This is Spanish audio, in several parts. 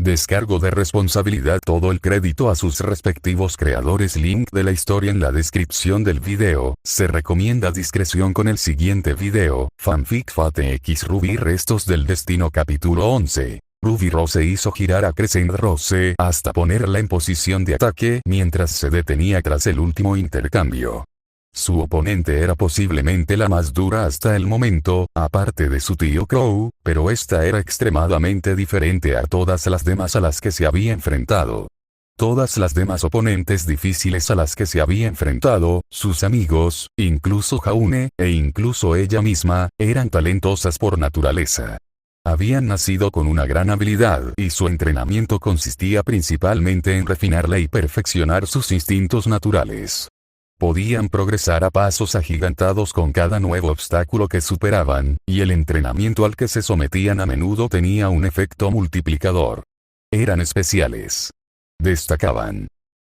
Descargo de responsabilidad. Todo el crédito a sus respectivos creadores. Link de la historia en la descripción del video. Se recomienda discreción con el siguiente video. Fanfic FATX Ruby Restos del Destino capítulo 11. Ruby Rose hizo girar a Crescent Rose hasta ponerla en posición de ataque mientras se detenía tras el último intercambio. Su oponente era posiblemente la más dura hasta el momento, aparte de su tío Crow, pero esta era extremadamente diferente a todas las demás a las que se había enfrentado. Todas las demás oponentes difíciles a las que se había enfrentado, sus amigos, incluso Jaune, e incluso ella misma, eran talentosas por naturaleza. Habían nacido con una gran habilidad y su entrenamiento consistía principalmente en refinarla y perfeccionar sus instintos naturales. Podían progresar a pasos agigantados con cada nuevo obstáculo que superaban, y el entrenamiento al que se sometían a menudo tenía un efecto multiplicador. Eran especiales. Destacaban.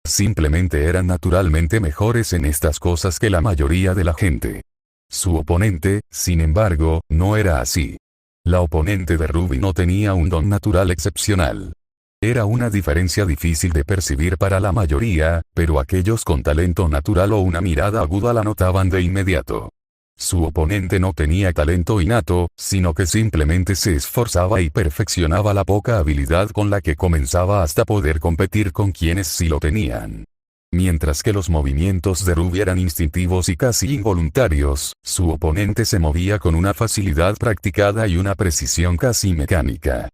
Simplemente eran naturalmente mejores en estas cosas que la mayoría de la gente. Su oponente, sin embargo, no era así. La oponente de Ruby no tenía un don natural excepcional. Era una diferencia difícil de percibir para la mayoría, pero aquellos con talento natural o una mirada aguda la notaban de inmediato. Su oponente no tenía talento innato, sino que simplemente se esforzaba y perfeccionaba la poca habilidad con la que comenzaba hasta poder competir con quienes sí lo tenían. Mientras que los movimientos de Ruby eran instintivos y casi involuntarios, su oponente se movía con una facilidad practicada y una precisión casi mecánica.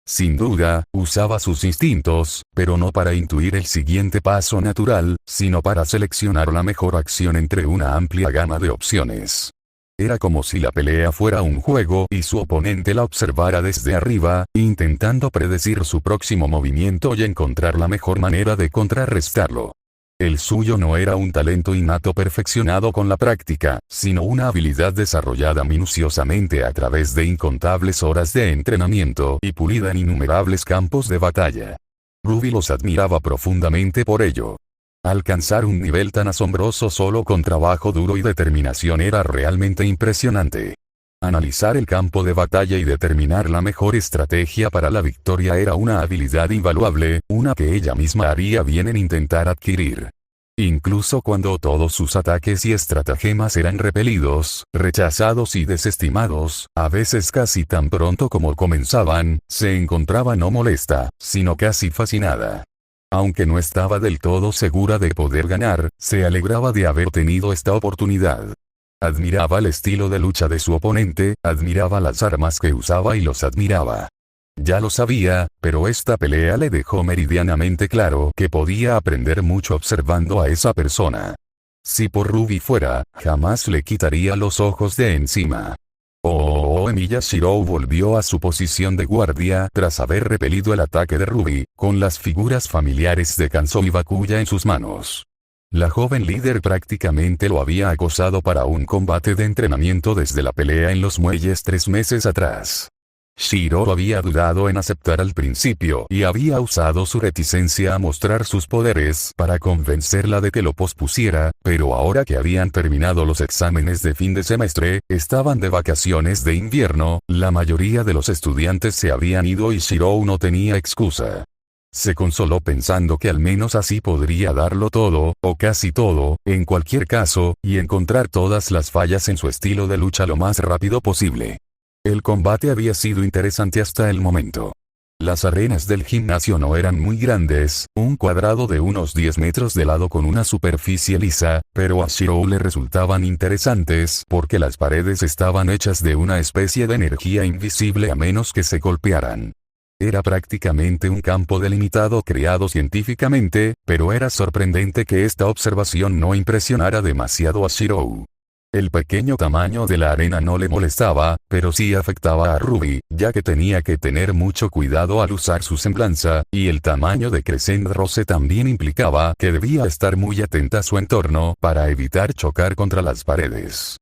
Sin duda, usaba sus instintos, pero no para intuir el siguiente paso natural, sino para seleccionar la mejor acción entre una amplia gama de opciones. Era como si la pelea fuera un juego y su oponente la observara desde arriba, intentando predecir su próximo movimiento y encontrar la mejor manera de contrarrestarlo. El suyo no era un talento innato perfeccionado con la práctica, sino una habilidad desarrollada minuciosamente a través de incontables horas de entrenamiento y pulida en innumerables campos de batalla. Ruby los admiraba profundamente por ello. Alcanzar un nivel tan asombroso solo con trabajo duro y determinación era realmente impresionante. Analizar el campo de batalla y determinar la mejor estrategia para la victoria era una habilidad invaluable, una que ella misma haría bien en intentar adquirir. Incluso cuando todos sus ataques y estratagemas eran repelidos, rechazados y desestimados, a veces casi tan pronto como comenzaban, se encontraba no molesta, sino casi fascinada. Aunque no estaba del todo segura de poder ganar, se alegraba de haber tenido esta oportunidad. Admiraba el estilo de lucha de su oponente, admiraba las armas que usaba y los admiraba. Ya lo sabía, pero esta pelea le dejó meridianamente claro que podía aprender mucho observando a esa persona. Si por Ruby fuera, jamás le quitaría los ojos de encima. Miyashiro volvió a su posición de guardia tras haber repelido el ataque de Ruby, con las figuras familiares de Kanzo y Bakuya en sus manos. La joven líder prácticamente lo había acosado para un combate de entrenamiento desde la pelea en los muelles 3 meses atrás. Shiro había dudado en aceptar al principio y había usado su reticencia a mostrar sus poderes para convencerla de que lo pospusiera, pero ahora que habían terminado los exámenes de fin de semestre, estaban de vacaciones de invierno, la mayoría de los estudiantes se habían ido y Shiro no tenía excusa. Se consoló pensando que al menos así podría darlo todo, o casi todo, en cualquier caso, y encontrar todas las fallas en su estilo de lucha lo más rápido posible. El combate había sido interesante hasta el momento. Las arenas del gimnasio no eran muy grandes, un cuadrado de unos 10 metros de lado con una superficie lisa, pero a Shiro le resultaban interesantes porque las paredes estaban hechas de una especie de energía invisible a menos que se golpearan. Era prácticamente un campo delimitado creado científicamente, pero era sorprendente que esta observación no impresionara demasiado a Shiro. El pequeño tamaño de la arena no le molestaba, pero sí afectaba a Ruby, ya que tenía que tener mucho cuidado al usar su semblanza, y el tamaño de Crescent Rose también implicaba que debía estar muy atenta a su entorno para evitar chocar contra las paredes.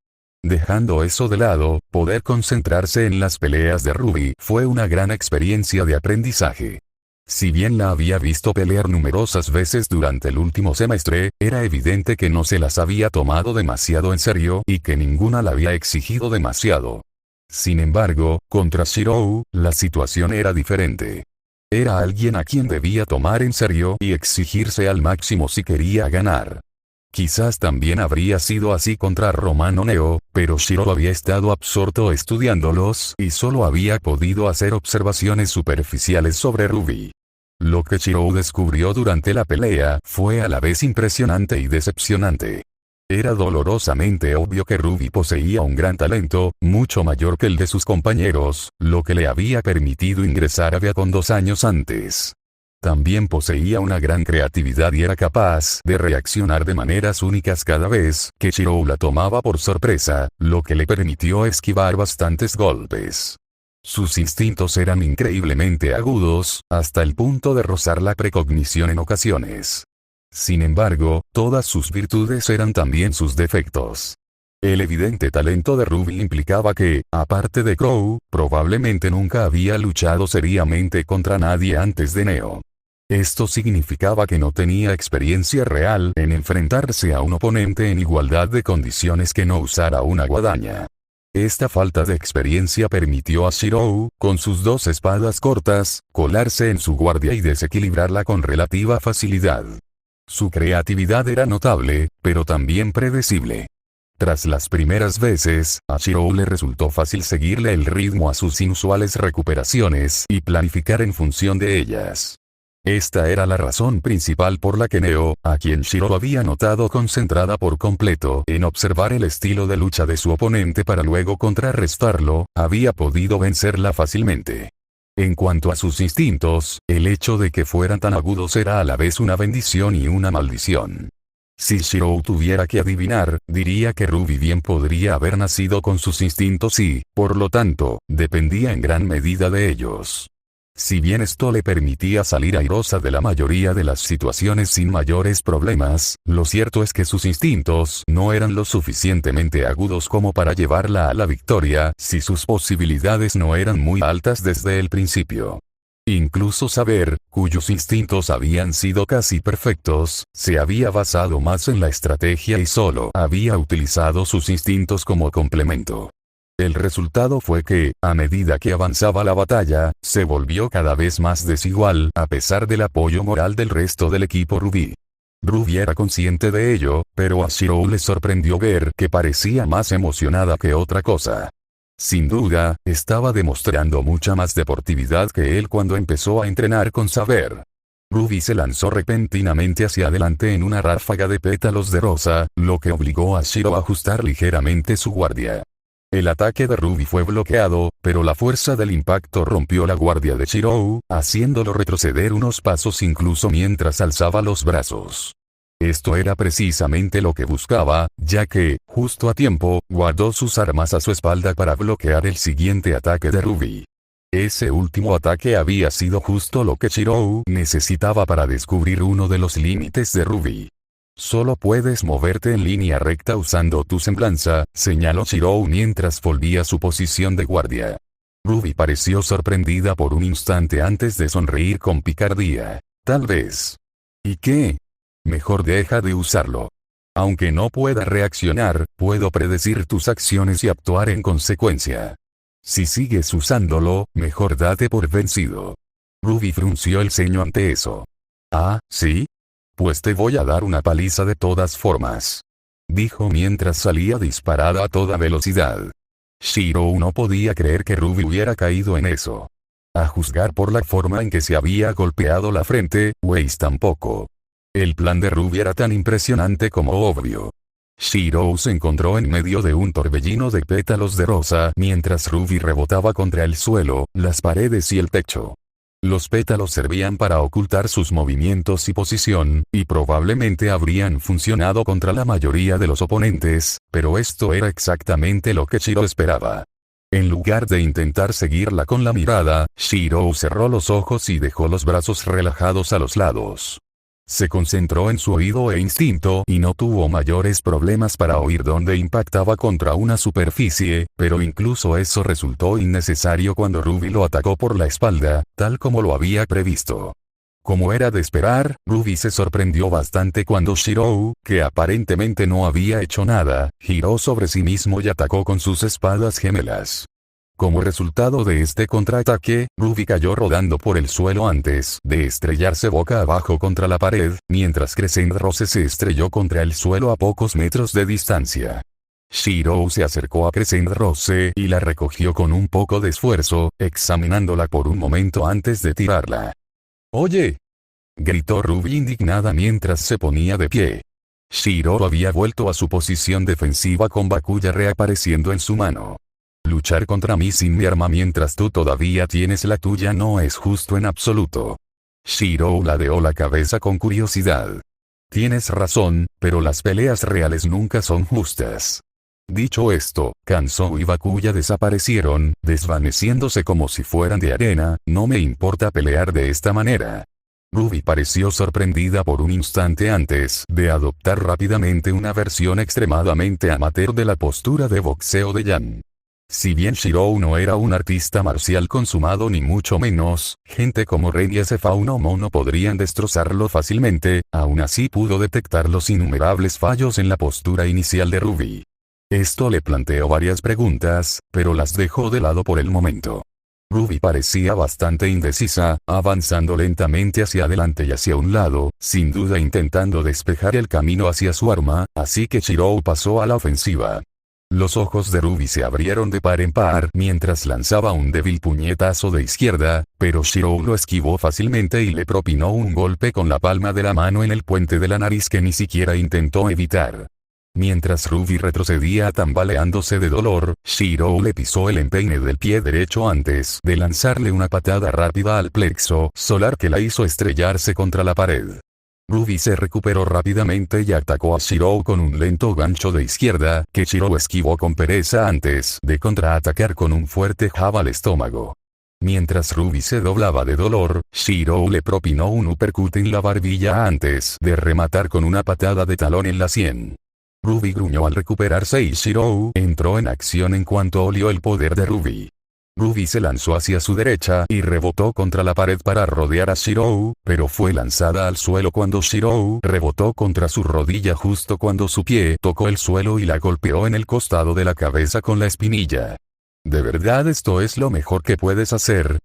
Dejando eso de lado, poder concentrarse en las peleas de Ruby fue una gran experiencia de aprendizaje. Si bien la había visto pelear numerosas veces durante el último semestre, era evidente que no se las había tomado demasiado en serio y que ninguna la había exigido demasiado. Sin embargo, contra Shiro, la situación era diferente. Era alguien a quien debía tomar en serio y exigirse al máximo si quería ganar. Quizás también habría sido así contra Romano Neo, pero Shiro había estado absorto estudiándolos y solo había podido hacer observaciones superficiales sobre Ruby. Lo que Shiro descubrió durante la pelea fue a la vez impresionante y decepcionante. Era dolorosamente obvio que Ruby poseía un gran talento, mucho mayor que el de sus compañeros, lo que le había permitido ingresar a Viacom 2 años antes. También poseía una gran creatividad y era capaz de reaccionar de maneras únicas cada vez que Shiro la tomaba por sorpresa, lo que le permitió esquivar bastantes golpes. Sus instintos eran increíblemente agudos, hasta el punto de rozar la precognición en ocasiones. Sin embargo, todas sus virtudes eran también sus defectos. El evidente talento de Ruby implicaba que, aparte de Crow, probablemente nunca había luchado seriamente contra nadie antes de Neo. Esto significaba que no tenía experiencia real en enfrentarse a un oponente en igualdad de condiciones que no usara una guadaña. Esta falta de experiencia permitió a Shiro, con sus dos espadas cortas, colarse en su guardia y desequilibrarla con relativa facilidad. Su creatividad era notable, pero también predecible. Tras las primeras veces, a Shiro le resultó fácil seguirle el ritmo a sus inusuales recuperaciones y planificar en función de ellas. Esta era la razón principal por la que Neo, a quien Shiro había notado concentrada por completo en observar el estilo de lucha de su oponente para luego contrarrestarlo, había podido vencerla fácilmente. En cuanto a sus instintos, el hecho de que fueran tan agudos era a la vez una bendición y una maldición. Si Shiro tuviera que adivinar, diría que Ruby bien podría haber nacido con sus instintos y, por lo tanto, dependía en gran medida de ellos. Si bien esto le permitía salir airosa de la mayoría de las situaciones sin mayores problemas, lo cierto es que sus instintos no eran lo suficientemente agudos como para llevarla a la victoria si sus posibilidades no eran muy altas desde el principio. Incluso saber, cuyos instintos habían sido casi perfectos, se había basado más en la estrategia y solo había utilizado sus instintos como complemento. El resultado fue que, a medida que avanzaba la batalla, se volvió cada vez más desigual a pesar del apoyo moral del resto del equipo Ruby. Ruby era consciente de ello, pero a Shiro le sorprendió ver que parecía más emocionada que otra cosa. Sin duda, estaba demostrando mucha más deportividad que él cuando empezó a entrenar con Saber. Ruby se lanzó repentinamente hacia adelante en una ráfaga de pétalos de rosa, lo que obligó a Shiro a ajustar ligeramente su guardia. El ataque de Ruby fue bloqueado, pero la fuerza del impacto rompió la guardia de Shiro, haciéndolo retroceder unos pasos incluso mientras alzaba los brazos. Esto era precisamente lo que buscaba, ya que, justo a tiempo, guardó sus armas a su espalda para bloquear el siguiente ataque de Ruby. Ese último ataque había sido justo lo que Shiro necesitaba para descubrir uno de los límites de Ruby. Solo puedes moverte en línea recta usando tu semblanza, señaló Shiro mientras volvía a su posición de guardia. Ruby pareció sorprendida por un instante antes de sonreír con picardía. Tal vez. ¿Y qué? Mejor deja de usarlo. Aunque no pueda reaccionar, puedo predecir tus acciones y actuar en consecuencia. Si sigues usándolo, mejor date por vencido. Ruby frunció el ceño ante eso. Ah, ¿sí? Pues te voy a dar una paliza de todas formas. Dijo mientras salía disparada a toda velocidad. Shiro no podía creer que Ruby hubiera caído en eso. A juzgar por la forma en que se había golpeado la frente, Weiss tampoco. El plan de Ruby era tan impresionante como obvio. Shiro se encontró en medio de un torbellino de pétalos de rosa mientras Ruby rebotaba contra el suelo, las paredes y el techo. Los pétalos servían para ocultar sus movimientos y posición, y probablemente habrían funcionado contra la mayoría de los oponentes, pero esto era exactamente lo que Shiro esperaba. En lugar de intentar seguirla con la mirada, Shiro cerró los ojos y dejó los brazos relajados a los lados. Se concentró en su oído e instinto y no tuvo mayores problemas para oír dónde impactaba contra una superficie, pero incluso eso resultó innecesario cuando Ruby lo atacó por la espalda, tal como lo había previsto. Como era de esperar, Ruby se sorprendió bastante cuando Shiro, que aparentemente no había hecho nada, giró sobre sí mismo y atacó con sus espadas gemelas. Como resultado de este contraataque, Ruby cayó rodando por el suelo antes de estrellarse boca abajo contra la pared, mientras Crescent Rose se estrelló contra el suelo a pocos metros de distancia. Shirou se acercó a Crescent Rose y la recogió con un poco de esfuerzo, examinándola por un momento antes de tirarla. «¡Oye!», gritó Ruby indignada mientras se ponía de pie. Shirou había vuelto a su posición defensiva con Bakuya reapareciendo en su mano. Luchar contra mí sin mi arma mientras tú todavía tienes la tuya no es justo en absoluto. Shirou ladeó la cabeza con curiosidad. Tienes razón, pero las peleas reales nunca son justas. Dicho esto, Kansou y Bakuya desaparecieron, desvaneciéndose como si fueran de arena. No me importa pelear de esta manera. Ruby pareció sorprendida por un instante antes de adoptar rápidamente una versión extremadamente amateur de la postura de boxeo de Yan. Si bien Shirou no era un artista marcial consumado ni mucho menos, gente como Ren y ese fauno mono podrían destrozarlo fácilmente, aún así pudo detectar los innumerables fallos en la postura inicial de Ruby. Esto le planteó varias preguntas, pero las dejó de lado por el momento. Ruby parecía bastante indecisa, avanzando lentamente hacia adelante y hacia un lado, sin duda intentando despejar el camino hacia su arma, así que Shirou pasó a la ofensiva. Los ojos de Ruby se abrieron de par en par mientras lanzaba un débil puñetazo de izquierda, pero Shirou lo esquivó fácilmente y le propinó un golpe con la palma de la mano en el puente de la nariz que ni siquiera intentó evitar. Mientras Ruby retrocedía tambaleándose de dolor, Shirou le pisó el empeine del pie derecho antes de lanzarle una patada rápida al plexo solar que la hizo estrellarse contra la pared. Ruby se recuperó rápidamente y atacó a Shirou con un lento gancho de izquierda que Shirou esquivó con pereza antes de contraatacar con un fuerte jab al estómago. Mientras Ruby se doblaba de dolor, Shirou le propinó un uppercut en la barbilla antes de rematar con una patada de talón en la sien. Ruby gruñó al recuperarse y Shirou entró en acción en cuanto olió el poder de Ruby. Ruby se lanzó hacia su derecha y rebotó contra la pared para rodear a Shirou, pero fue lanzada al suelo cuando Shirou rebotó contra su rodilla justo cuando su pie tocó el suelo y la golpeó en el costado de la cabeza con la espinilla. ¿De verdad esto es lo mejor que puedes hacer?,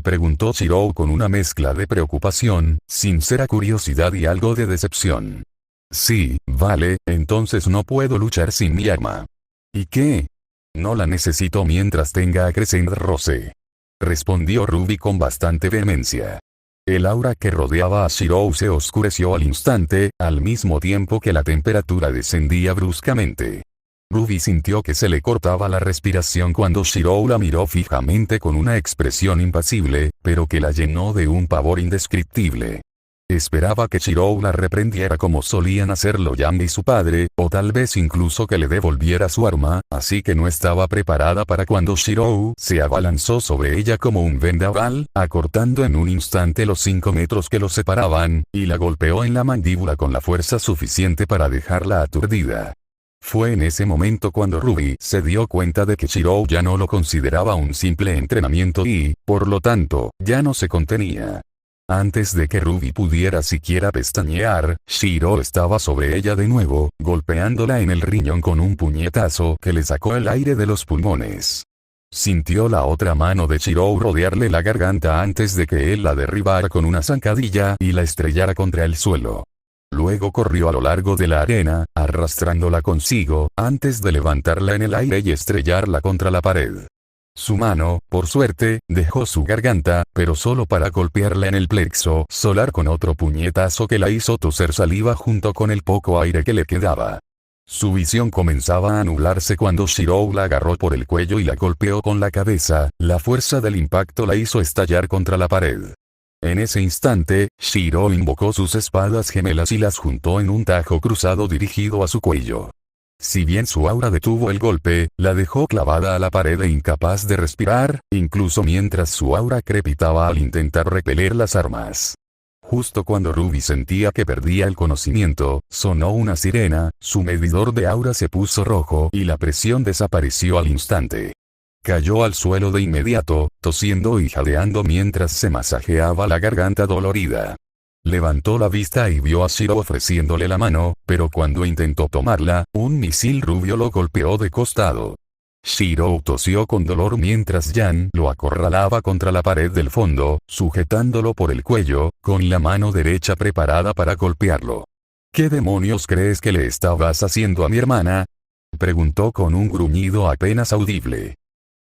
preguntó Shirou con una mezcla de preocupación, sincera curiosidad y algo de decepción. Sí, vale, entonces no puedo luchar sin mi arma. ¿Y qué? No la necesito mientras tenga a Crescent Rose, respondió Ruby con bastante vehemencia. El aura que rodeaba a Shirou se oscureció al instante, al mismo tiempo que la temperatura descendía bruscamente. Ruby sintió que se le cortaba la respiración cuando Shirou la miró fijamente con una expresión impasible, pero que la llenó de un pavor indescriptible. Esperaba que Shirou la reprendiera como solían hacerlo Yan y su padre, o tal vez incluso que le devolviera su arma, así que no estaba preparada para cuando Shirou se abalanzó sobre ella como un vendaval, acortando en un instante los 5 metros que los separaban, y la golpeó en la mandíbula con la fuerza suficiente para dejarla aturdida. Fue en ese momento cuando Ruby se dio cuenta de que Shirou ya no lo consideraba un simple entrenamiento y, por lo tanto, ya no se contenía. Antes de que Ruby pudiera siquiera pestañear, Shirou estaba sobre ella de nuevo, golpeándola en el riñón con un puñetazo que le sacó el aire de los pulmones. Sintió la otra mano de Shirou rodearle la garganta antes de que él la derribara con una zancadilla y la estrellara contra el suelo. Luego corrió a lo largo de la arena, arrastrándola consigo, antes de levantarla en el aire y estrellarla contra la pared. Su mano, por suerte, dejó su garganta, pero solo para golpearla en el plexo solar con otro puñetazo que la hizo toser saliva junto con el poco aire que le quedaba. Su visión comenzaba a nublarse cuando Shirou la agarró por el cuello y la golpeó con la cabeza. La fuerza del impacto la hizo estallar contra la pared. En ese instante, Shirou invocó sus espadas gemelas y las juntó en un tajo cruzado dirigido a su cuello. Si bien su aura detuvo el golpe, la dejó clavada a la pared e incapaz de respirar, incluso mientras su aura crepitaba al intentar repeler las armas. Justo cuando Ruby sentía que perdía el conocimiento, sonó una sirena, su medidor de aura se puso rojo y la presión desapareció al instante. Cayó al suelo de inmediato, tosiendo y jadeando mientras se masajeaba la garganta dolorida. Levantó la vista y vio a Shirou ofreciéndole la mano, pero cuando intentó tomarla, un misil rubio lo golpeó de costado. Shirou tosió con dolor mientras Yan lo acorralaba contra la pared del fondo, sujetándolo por el cuello, con la mano derecha preparada para golpearlo. ¿Qué demonios crees que le estabas haciendo a mi hermana? Preguntó con un gruñido apenas audible.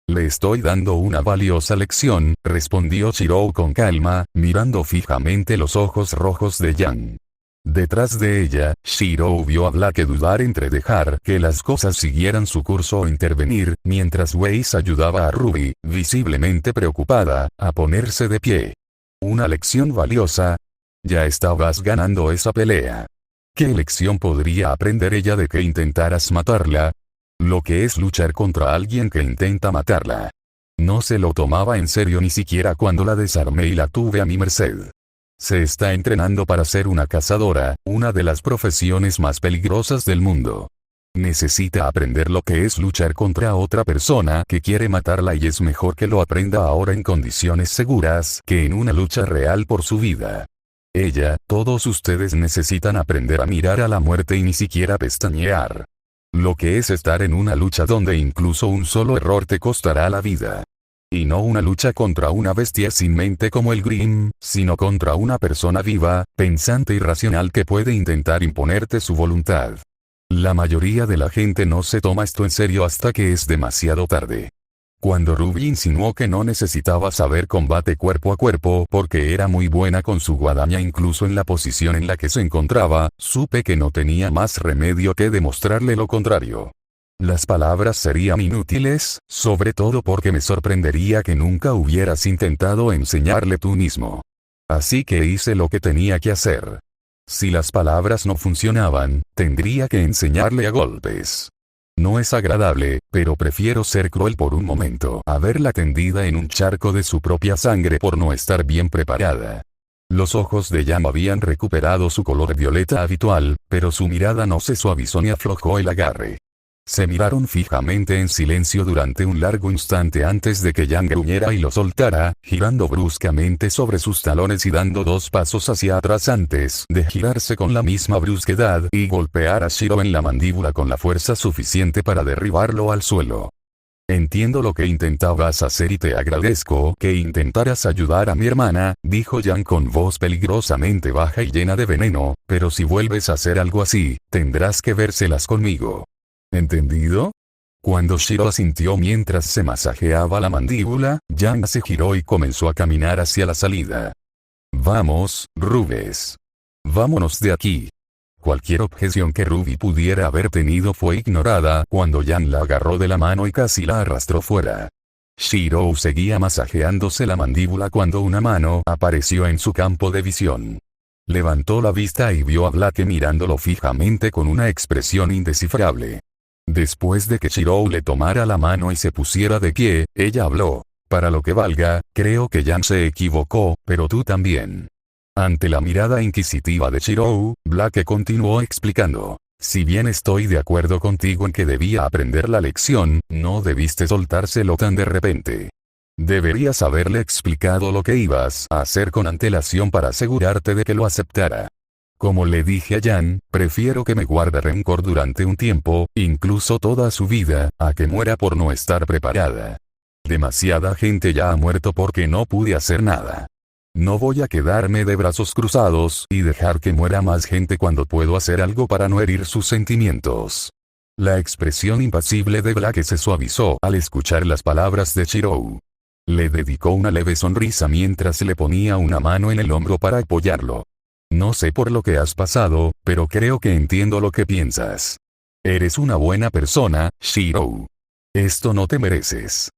Le estoy dando una valiosa lección, respondió Shirou con calma, mirando fijamente los ojos rojos de Yan. Detrás de ella, Shirou vio a Blake dudar entre dejar que las cosas siguieran su curso o intervenir, mientras Weiss ayudaba a Ruby, visiblemente preocupada, a ponerse de pie. ¿Una lección valiosa? Ya estabas ganando esa pelea. ¿Qué lección podría aprender ella de que intentaras matarla? Lo que es luchar contra alguien que intenta matarla. No se lo tomaba en serio ni siquiera cuando la desarmé y la tuve a mi merced. Se está entrenando para ser una cazadora, una de las profesiones más peligrosas del mundo. Necesita aprender lo que es luchar contra otra persona que quiere matarla y es mejor que lo aprenda ahora en condiciones seguras que en una lucha real por su vida. Ella, todos ustedes necesitan aprender a mirar a la muerte y ni siquiera pestañear. Lo que es estar en una lucha donde incluso un solo error te costará la vida. Y no una lucha contra una bestia sin mente como el Grimm, sino contra una persona viva, pensante y racional que puede intentar imponerte su voluntad. La mayoría de la gente no se toma esto en serio hasta que es demasiado tarde. Cuando Ruby insinuó que no necesitaba saber combate cuerpo a cuerpo porque era muy buena con su guadaña incluso en la posición en la que se encontraba, supe que no tenía más remedio que demostrarle lo contrario. Las palabras serían inútiles, sobre todo porque me sorprendería que nunca hubieras intentado enseñarle tú mismo. Así que hice lo que tenía que hacer. Si las palabras no funcionaban, tendría que enseñarle a golpes. No es agradable, pero prefiero ser cruel por un momento a verla tendida en un charco de su propia sangre por no estar bien preparada. Los ojos de Yan habían recuperado su color violeta habitual, pero su mirada no se suavizó ni aflojó el agarre. Se miraron fijamente en silencio durante un largo instante antes de que Yan gruñera y lo soltara, girando bruscamente sobre sus talones y dando 2 pasos hacia atrás antes de girarse con la misma brusquedad y golpear a Shirou en la mandíbula con la fuerza suficiente para derribarlo al suelo. Entiendo lo que intentabas hacer y te agradezco que intentaras ayudar a mi hermana, dijo Yan con voz peligrosamente baja y llena de veneno, pero si vuelves a hacer algo así, tendrás que vérselas conmigo. ¿Entendido? Cuando Shirou asintió mientras se masajeaba la mandíbula, Yan se giró y comenzó a caminar hacia la salida. Vamos, Rubes. Vámonos de aquí. Cualquier objeción que Ruby pudiera haber tenido fue ignorada cuando Yan la agarró de la mano y casi la arrastró fuera. Shirou seguía masajeándose la mandíbula cuando una mano apareció en su campo de visión. Levantó la vista y vio a Blake mirándolo fijamente con una expresión indescifrable. Después de que Shirou le tomara la mano y se pusiera de pie, ella habló. Para lo que valga, creo que Yan se equivocó, pero tú también. Ante la mirada inquisitiva de Shirou, Blake continuó explicando. Si bien estoy de acuerdo contigo en que debía aprender la lección, no debiste soltárselo tan de repente. Deberías haberle explicado lo que ibas a hacer con antelación para asegurarte de que lo aceptara. Como le dije a Yan, prefiero que me guarde rencor durante un tiempo, incluso toda su vida, a que muera por no estar preparada. Demasiada gente ya ha muerto porque no pude hacer nada. No voy a quedarme de brazos cruzados y dejar que muera más gente cuando puedo hacer algo para no herir sus sentimientos. La expresión impasible de Blake se suavizó al escuchar las palabras de Shirou. Le dedicó una leve sonrisa mientras le ponía una mano en el hombro para apoyarlo. No sé por lo que has pasado, pero creo que entiendo lo que piensas. Eres una buena persona, Shirou. Esto no te mereces.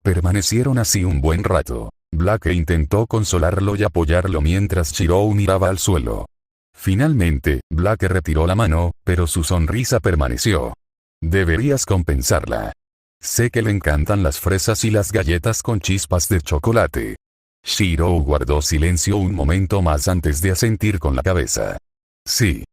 Permanecieron así un buen rato. Blake intentó consolarlo y apoyarlo mientras Shirou miraba al suelo. Finalmente, Blake retiró la mano, pero su sonrisa permaneció. Deberías compensarla. Sé que le encantan las fresas y las galletas con chispas de chocolate. Shirou guardó silencio un momento más antes de asentir con la cabeza. Sí.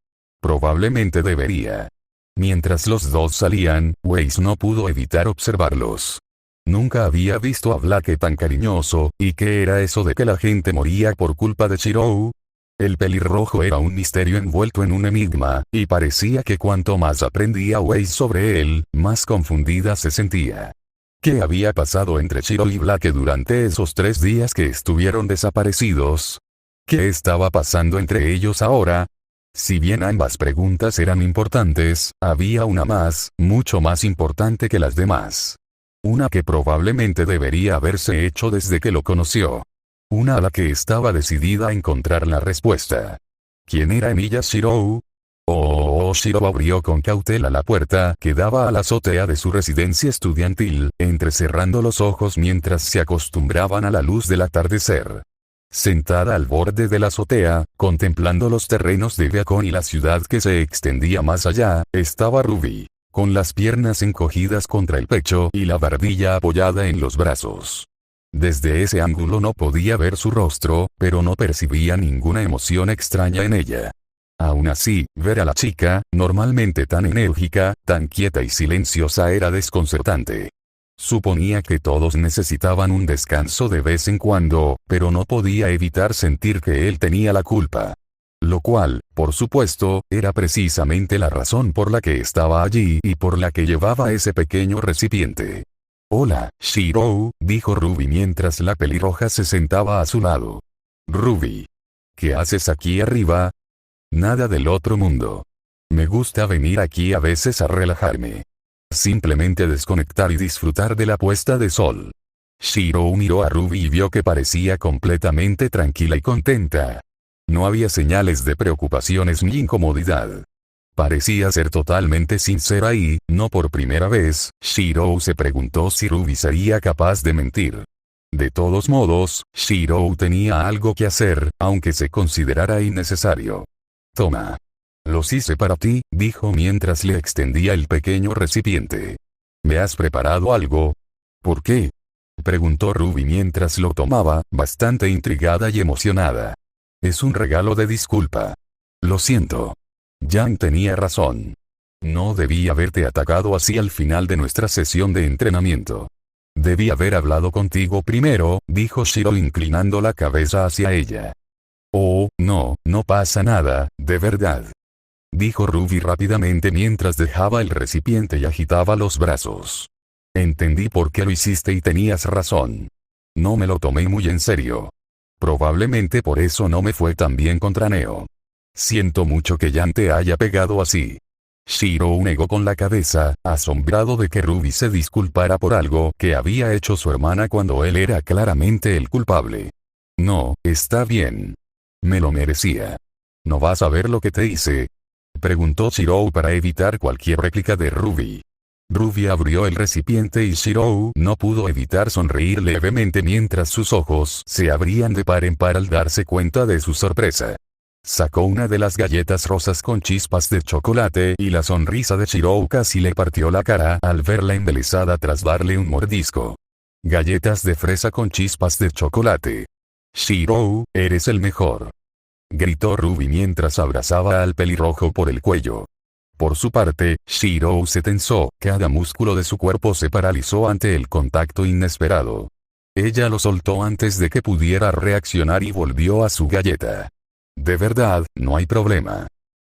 Probablemente debería. Mientras los dos salían, Weiss no pudo evitar observarlos. Nunca había visto a Blake tan cariñoso, ¿y qué era eso de que la gente moría por culpa de Shirou? El pelirrojo era un misterio envuelto en un enigma, y parecía que cuanto más aprendía Wei sobre él, más confundida se sentía. ¿Qué había pasado entre Shiro y Blake durante esos 3 días que estuvieron desaparecidos? ¿Qué estaba pasando entre ellos ahora? Si bien ambas preguntas eran importantes, había una más, mucho más importante que las demás. Una que probablemente debería haberse hecho desde que lo conoció. Una a la que estaba decidida a encontrar la respuesta. ¿Quién era Emiya Shirou? Shiro abrió con cautela la puerta que daba a la azotea de su residencia estudiantil, entrecerrando los ojos mientras se acostumbraban a la luz del atardecer. Sentada al borde de la azotea, contemplando los terrenos de Beacon y la ciudad que se extendía más allá, estaba Ruby, con las piernas encogidas contra el pecho y la barbilla apoyada en los brazos. Desde ese ángulo no podía ver su rostro, pero no percibía ninguna emoción extraña en ella. Aún así, ver a la chica, normalmente tan enérgica, tan quieta y silenciosa era desconcertante. Suponía que todos necesitaban un descanso de vez en cuando, pero no podía evitar sentir que él tenía la culpa. Lo cual, por supuesto, era precisamente la razón por la que estaba allí y por la que llevaba ese pequeño recipiente. «Hola, Shirou», dijo Ruby mientras la pelirroja se sentaba a su lado. «Ruby. ¿Qué haces aquí arriba?» «Nada del otro mundo. Me gusta venir aquí a veces a relajarme. Simplemente desconectar y disfrutar de la puesta de sol». Shirou miró a Ruby y vio que parecía completamente tranquila y contenta. No había señales de preocupaciones ni incomodidad. Parecía ser totalmente sincera y, no por primera vez, Shirou se preguntó si Ruby sería capaz de mentir. De todos modos, Shirou tenía algo que hacer, aunque se considerara innecesario. «Toma. Los hice para ti», dijo mientras le extendía el pequeño recipiente. «¿Me has preparado algo?» «¿Por qué?», preguntó Ruby mientras lo tomaba, bastante intrigada y emocionada. «Es un regalo de disculpa. Lo siento. Yang tenía razón. No debí haberte atacado así al final de nuestra sesión de entrenamiento. Debí haber hablado contigo primero», dijo Shiro inclinando la cabeza hacia ella. «Oh, no, no pasa nada, de verdad», dijo Ruby rápidamente mientras dejaba el recipiente y agitaba los brazos. «Entendí por qué lo hiciste y tenías razón. No me lo tomé muy en serio. Probablemente por eso no me fue tan bien contra Neo. Siento mucho que Yang te haya pegado así». Shirou negó con la cabeza, asombrado de que Ruby se disculpara por algo que había hecho su hermana cuando él era claramente el culpable. «No, está bien. Me lo merecía». «¿No vas a ver lo que te hice?», preguntó Shirou para evitar cualquier réplica de Ruby. Ruby abrió el recipiente y Shirou no pudo evitar sonreír levemente mientras sus ojos se abrían de par en par al darse cuenta de su sorpresa. Sacó una de las galletas rosas con chispas de chocolate y la sonrisa de Shirou casi le partió la cara al verla embelesada tras darle un mordisco. «Galletas de fresa con chispas de chocolate. Shirou, eres el mejor», gritó Ruby mientras abrazaba al pelirrojo por el cuello. Por su parte, Shirou se tensó, cada músculo de su cuerpo se paralizó ante el contacto inesperado. Ella lo soltó antes de que pudiera reaccionar y volvió a su galleta. «De verdad, no hay problema.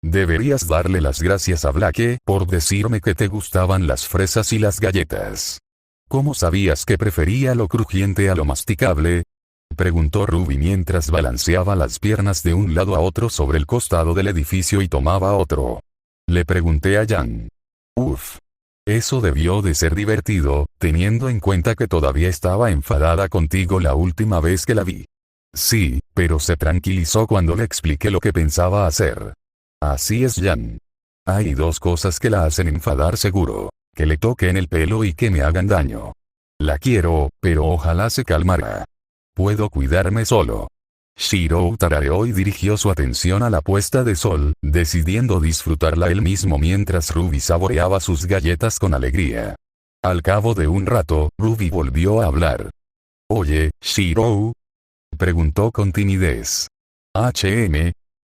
Deberías darle las gracias a Blake por decirme que te gustaban las fresas y las galletas». «¿Cómo sabías que prefería lo crujiente a lo masticable?», preguntó Ruby mientras balanceaba las piernas de un lado a otro sobre el costado del edificio y tomaba otro. Le pregunté a Yang. «Uf. Eso debió de ser divertido, teniendo en cuenta que todavía estaba enfadada contigo la última vez que la vi». «Sí, pero se tranquilizó cuando le expliqué lo que pensaba hacer». «Así es, Yang. Hay 2 cosas que la hacen enfadar seguro: que le toquen el pelo y que me hagan daño. La quiero, pero ojalá se calmara. Puedo cuidarme solo». Shirou tarareó y dirigió su atención a la puesta de sol, decidiendo disfrutarla él mismo mientras Ruby saboreaba sus galletas con alegría. Al cabo de un rato, Ruby volvió a hablar. «Oye, Shirou», preguntó con timidez.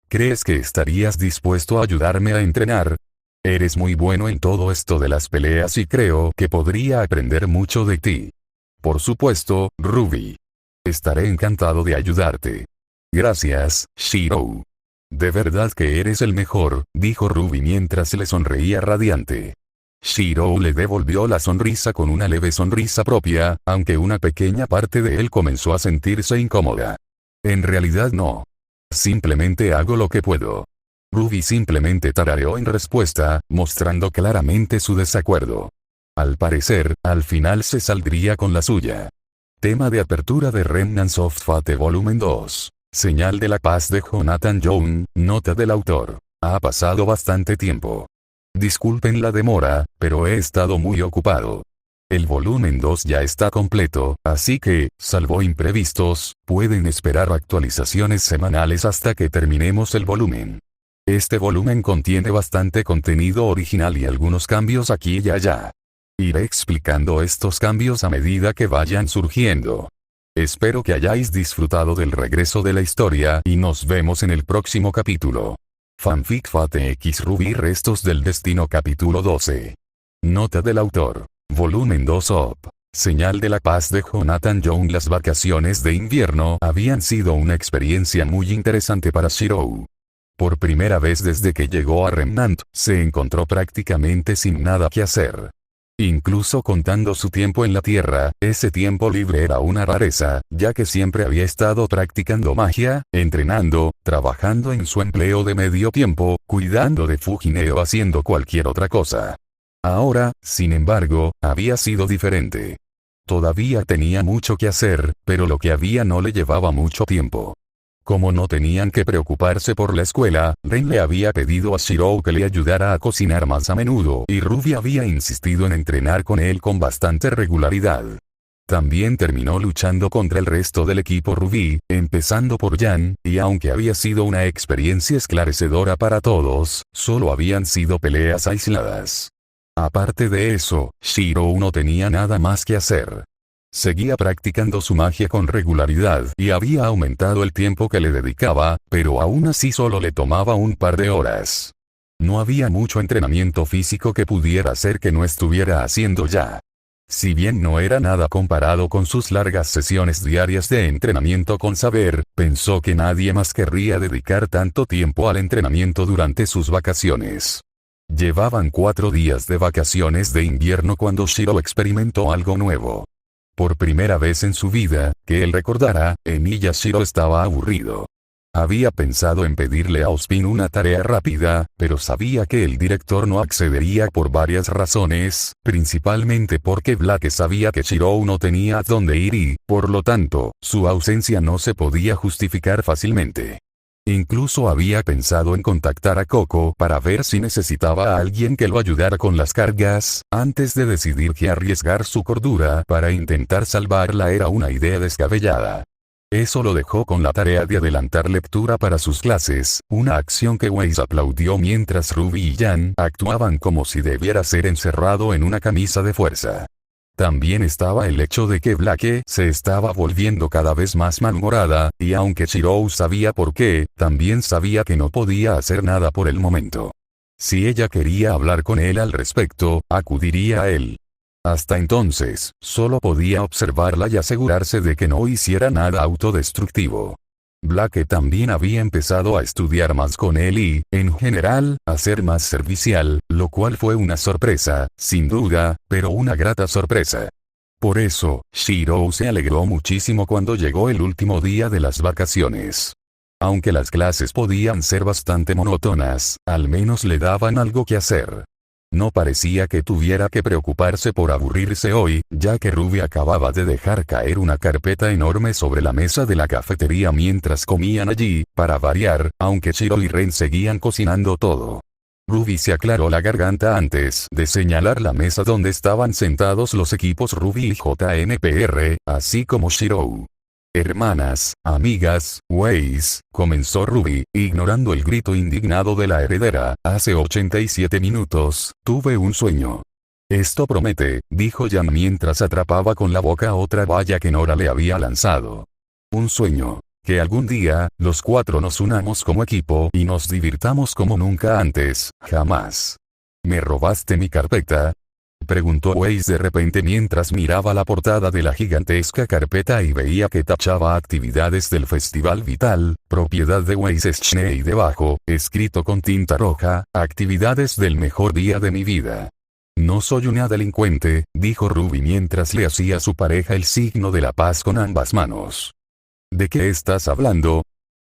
¿Crees que estarías dispuesto a ayudarme a entrenar? Eres muy bueno en todo esto de las peleas y creo que podría aprender mucho de ti». «Por supuesto, Ruby. Estaré encantado de ayudarte». Gracias, Shiro. De verdad que eres el mejor, dijo Ruby mientras le sonreía radiante. Shiro le devolvió la sonrisa con una leve sonrisa propia, aunque una pequeña parte de él comenzó a sentirse incómoda. En realidad no. Simplemente hago lo que puedo. Ruby simplemente tarareó en respuesta, mostrando claramente su desacuerdo. Al parecer, al final se saldría con la suya. Tema de apertura de Remnants of Fate Volumen 2. Señal de la paz de Jonathan Young, nota del autor. Ha pasado bastante tiempo. Disculpen la demora, pero he estado muy ocupado. El volumen 2 ya está completo, así que, salvo imprevistos, pueden esperar actualizaciones semanales hasta que terminemos el volumen. Este volumen contiene bastante contenido original y algunos cambios aquí y allá. Iré explicando estos cambios a medida que vayan surgiendo. Espero que hayáis disfrutado del regreso de la historia y nos vemos en el próximo capítulo. Fanfic Fate X Ruby Restos del Destino capítulo 12. Nota del autor. Volumen 2 Op. Señal de la paz de Jonathan Young. Las vacaciones de invierno habían sido una experiencia muy interesante para Shiro. Por primera vez desde que llegó a Remnant, se encontró prácticamente sin nada que hacer. Incluso contando su tiempo en la Tierra, ese tiempo libre era una rareza, ya que siempre había estado practicando magia, entrenando, trabajando en su empleo de medio tiempo, cuidando de Fujine o haciendo cualquier otra cosa. Ahora, sin embargo, había sido diferente. Todavía tenía mucho que hacer, pero lo que había no le llevaba mucho tiempo. Como no tenían que preocuparse por la escuela, Ren le había pedido a Shiro que le ayudara a cocinar más a menudo y Ruby había insistido en entrenar con él con bastante regularidad. También terminó luchando contra el resto del equipo Ruby, empezando por Jan, y aunque había sido una experiencia esclarecedora para todos, solo habían sido peleas aisladas. Aparte de eso, Shiro no tenía nada más que hacer. Seguía practicando su magia con regularidad y había aumentado el tiempo que le dedicaba, pero aún así solo le tomaba un par de horas. No había mucho entrenamiento físico que pudiera hacer que no estuviera haciendo ya. Si bien no era nada comparado con sus largas sesiones diarias de entrenamiento con saber, pensó que nadie más querría dedicar tanto tiempo al entrenamiento durante sus vacaciones. Llevaban 4 días de vacaciones de invierno cuando Shiro experimentó algo nuevo. Por primera vez en su vida, que él recordara, Emilia Shiro estaba aburrido. Había pensado en pedirle a Ospin una tarea rápida, pero sabía que el director no accedería por varias razones, principalmente porque Blake sabía que Shiro no tenía a dónde ir y, por lo tanto, su ausencia no se podía justificar fácilmente. Incluso había pensado en contactar a Coco para ver si necesitaba a alguien que lo ayudara con las cargas, antes de decidir que arriesgar su cordura para intentar salvarla era una idea descabellada. Eso lo dejó con la tarea de adelantar lectura para sus clases, una acción que Weiss aplaudió mientras Ruby y Jan actuaban como si debiera ser encerrado en una camisa de fuerza. También estaba el hecho de que Blake se estaba volviendo cada vez más malhumorada, y aunque Shiro sabía por qué, también sabía que no podía hacer nada por el momento. Si ella quería hablar con él al respecto, acudiría a él. Hasta entonces, solo podía observarla y asegurarse de que no hiciera nada autodestructivo. Blake también había empezado a estudiar más con él y, en general, a ser más servicial, lo cual fue una sorpresa, sin duda, pero una grata sorpresa. Por eso, Shiro se alegró muchísimo cuando llegó el último día de las vacaciones. Aunque las clases podían ser bastante monótonas, al menos le daban algo que hacer. No parecía que tuviera que preocuparse por aburrirse hoy, ya que Ruby acababa de dejar caer una carpeta enorme sobre la mesa de la cafetería mientras comían allí, para variar, aunque Shiro y Ren seguían cocinando todo. Ruby se aclaró la garganta antes de señalar la mesa donde estaban sentados los equipos Ruby y JNPR, así como Shiro. Hermanas, amigas, Weiss, comenzó Ruby, ignorando el grito indignado de la heredera, hace 87 minutos, tuve un sueño. Esto promete, dijo Jan mientras atrapaba con la boca otra valla que Nora le había lanzado. Un sueño. Que algún día, los 4 nos unamos como equipo y nos divirtamos como nunca antes, jamás. ¿Me robaste mi carpeta? Preguntó Weiss de repente mientras miraba la portada de la gigantesca carpeta y veía que tachaba actividades del Festival Vital, propiedad de Weiss Schnee y debajo, escrito con tinta roja, actividades del mejor día de mi vida. No soy una delincuente, dijo Ruby mientras le hacía a su pareja el signo de la paz con ambas manos. ¿De qué estás hablando?,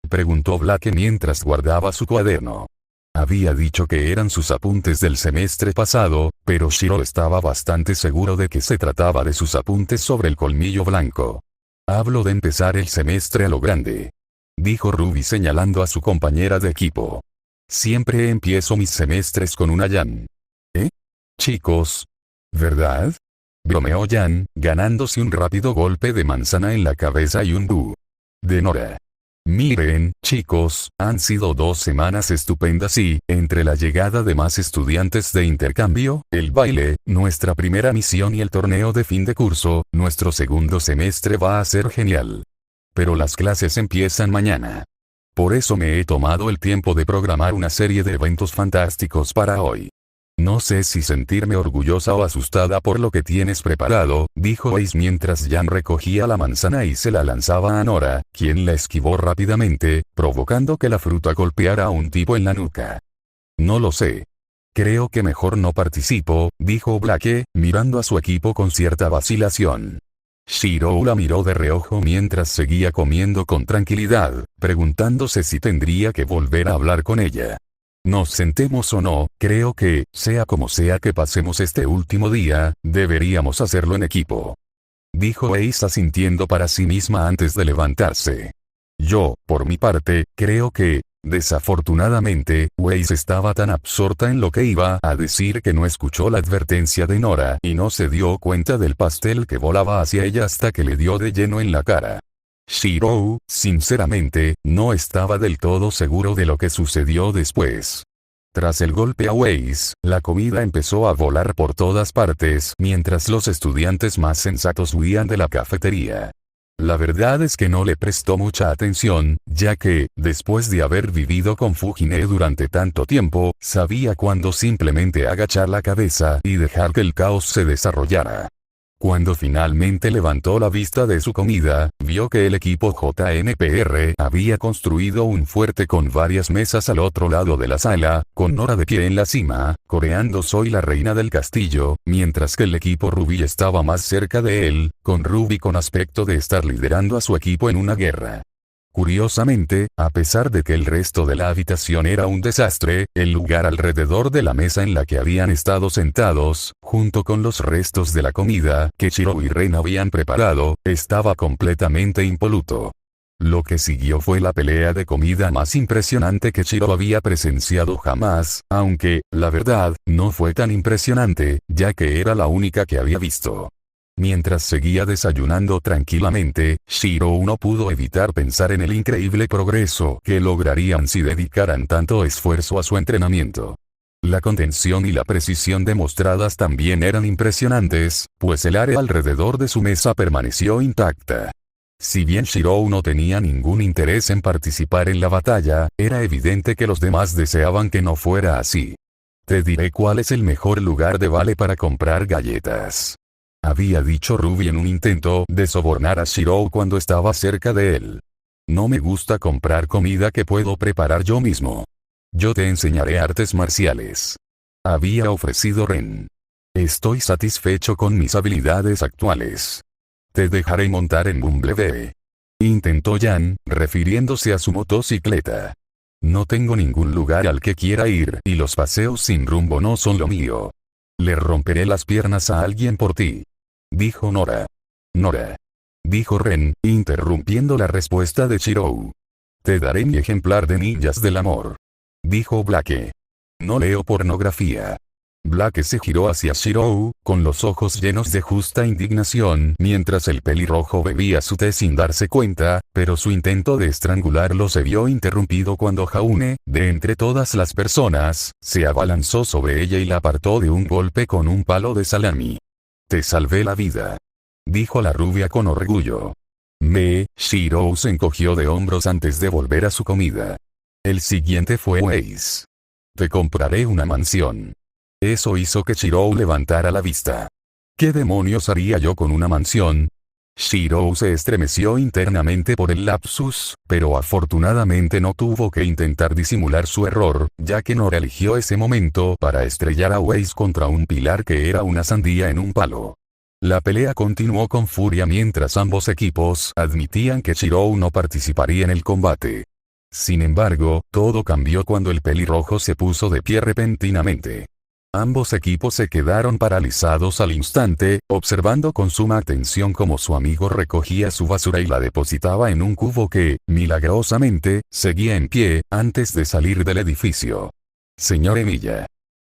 preguntó Blake mientras guardaba su cuaderno. Había dicho que eran sus apuntes del semestre pasado, pero Shiro estaba bastante seguro de que se trataba de sus apuntes sobre el colmillo blanco. Hablo de empezar el semestre a lo grande, dijo Ruby señalando a su compañera de equipo. Siempre empiezo mis semestres con una Yan. Chicos? ¿Verdad?, bromeó Yan, ganándose un rápido golpe de manzana en la cabeza y un bu de Nora. Miren, chicos, han sido 2 semanas estupendas y, entre la llegada de más estudiantes de intercambio, el baile, nuestra primera misión y el torneo de fin de curso, nuestro segundo semestre va a ser genial. Pero las clases empiezan mañana. Por eso me he tomado el tiempo de programar una serie de eventos fantásticos para hoy. No sé si sentirme orgullosa o asustada por lo que tienes preparado, dijo Ace mientras Jan recogía la manzana y se la lanzaba a Nora, quien la esquivó rápidamente, provocando que la fruta golpeara a un tipo en la nuca. No lo sé. Creo que mejor no participo, dijo Blake, mirando a su equipo con cierta vacilación. Shiro la miró de reojo mientras seguía comiendo con tranquilidad, preguntándose si tendría que volver a hablar con ella. Nos sentemos o no, creo que, sea como sea que pasemos este último día, deberíamos hacerlo en equipo, dijo Ace asintiendo para sí misma antes de levantarse. Yo, por mi parte, creo que, desafortunadamente, Weiss estaba tan absorta en lo que iba a decir que no escuchó la advertencia de Nora y no se dio cuenta del pastel que volaba hacia ella hasta que le dio de lleno en la cara. Shiro, sinceramente, no estaba del todo seguro de lo que sucedió después. Tras el golpe a Weiss, la comida empezó a volar por todas partes mientras los estudiantes más sensatos huían de la cafetería. La verdad es que no le prestó mucha atención, ya que, después de haber vivido con Fujine durante tanto tiempo, sabía cuándo simplemente agachar la cabeza y dejar que el caos se desarrollara. Cuando finalmente levantó la vista de su comida, vio que el equipo JNPR había construido un fuerte con varias mesas al otro lado de la sala, con Nora de pie en la cima, coreando "Soy la reina del castillo", mientras que el equipo Ruby estaba más cerca de él, con Ruby con aspecto de estar liderando a su equipo en una guerra. Curiosamente, a pesar de que el resto de la habitación era un desastre, el lugar alrededor de la mesa en la que habían estado sentados, junto con los restos de la comida que Shiro y Ren habían preparado, estaba completamente impoluto. Lo que siguió fue la pelea de comida más impresionante que Shiro había presenciado jamás, aunque, la verdad, no fue tan impresionante, ya que era la única que había visto. Mientras seguía desayunando tranquilamente, Shiro no pudo evitar pensar en el increíble progreso que lograrían si dedicaran tanto esfuerzo a su entrenamiento. La contención y la precisión demostradas también eran impresionantes, pues el área alrededor de su mesa permaneció intacta. Si bien Shiro no tenía ningún interés en participar en la batalla, era evidente que los demás deseaban que no fuera así. Te diré cuál es el mejor lugar de Vale para comprar galletas, había dicho Ruby en un intento de sobornar a Shiro cuando estaba cerca de él. No me gusta comprar comida que puedo preparar yo mismo. Yo te enseñaré artes marciales, había ofrecido Ren. Estoy satisfecho con mis habilidades actuales. Te dejaré montar en Bumblebee, intentó Jan, refiriéndose a su motocicleta. No tengo ningún lugar al que quiera ir y los paseos sin rumbo no son lo mío. Le romperé las piernas a alguien por ti, dijo Nora. Nora, dijo Ren, interrumpiendo la respuesta de Shiro. Te daré mi ejemplar de Ninjas del Amor, dijo Blake. No leo pornografía. Blake se giró hacia Shiro, con los ojos llenos de justa indignación mientras el pelirrojo bebía su té sin darse cuenta, pero su intento de estrangularlo se vio interrumpido cuando Jaune, de entre todas las personas, se abalanzó sobre ella y la apartó de un golpe con un palo de salami. Te salvé la vida, dijo la rubia con orgullo. Shiro se encogió de hombros antes de volver a su comida. El siguiente fue Weiss. Te compraré una mansión, Eso hizo que Shirou levantara la vista. ¿Qué demonios haría yo con una mansión? Shirou se estremeció internamente por el lapsus, pero afortunadamente no tuvo que intentar disimular su error, ya que no eligió ese momento para estrellar a Weiss contra un pilar que era una sandía en un palo. La pelea continuó con furia mientras ambos equipos admitían que Shirou no participaría en el combate. Sin embargo, todo cambió cuando el pelirrojo se puso de pie repentinamente. Ambos equipos se quedaron paralizados al instante, observando con suma atención cómo su amigo recogía su basura y la depositaba en un cubo que, milagrosamente, seguía en pie, antes de salir del edificio. Señor Emilia.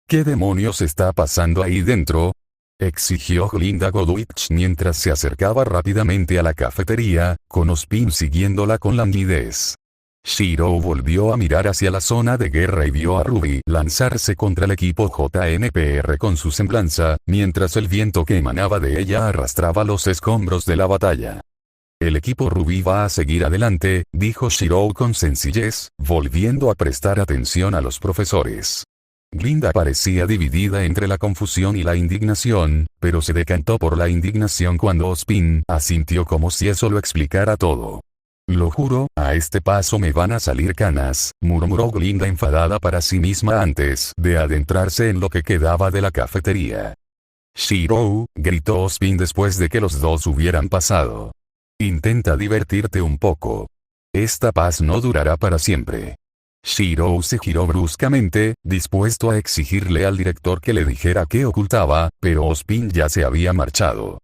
¿Qué demonios está pasando ahí dentro? Exigió Glinda Godwich mientras se acercaba rápidamente a la cafetería, con Ozpin siguiéndola con languidez. Shirou volvió a mirar hacia la zona de guerra y vio a Ruby lanzarse contra el equipo JNPR con su semblanza, mientras el viento que emanaba de ella arrastraba los escombros de la batalla. El equipo Ruby va a seguir adelante, dijo Shirou con sencillez, volviendo a prestar atención a los profesores. Glinda parecía dividida entre la confusión y la indignación, pero se decantó por la indignación cuando Ozpin asintió como si eso lo explicara todo. Lo juro, a este paso me van a salir canas, murmuró Glinda enfadada para sí misma antes de adentrarse en lo que quedaba de la cafetería. Shirou, gritó Ozpin después de que los dos hubieran pasado. Intenta divertirte un poco. Esta paz no durará para siempre. Shirou se giró bruscamente, dispuesto a exigirle al director que le dijera qué ocultaba, pero Ozpin ya se había marchado.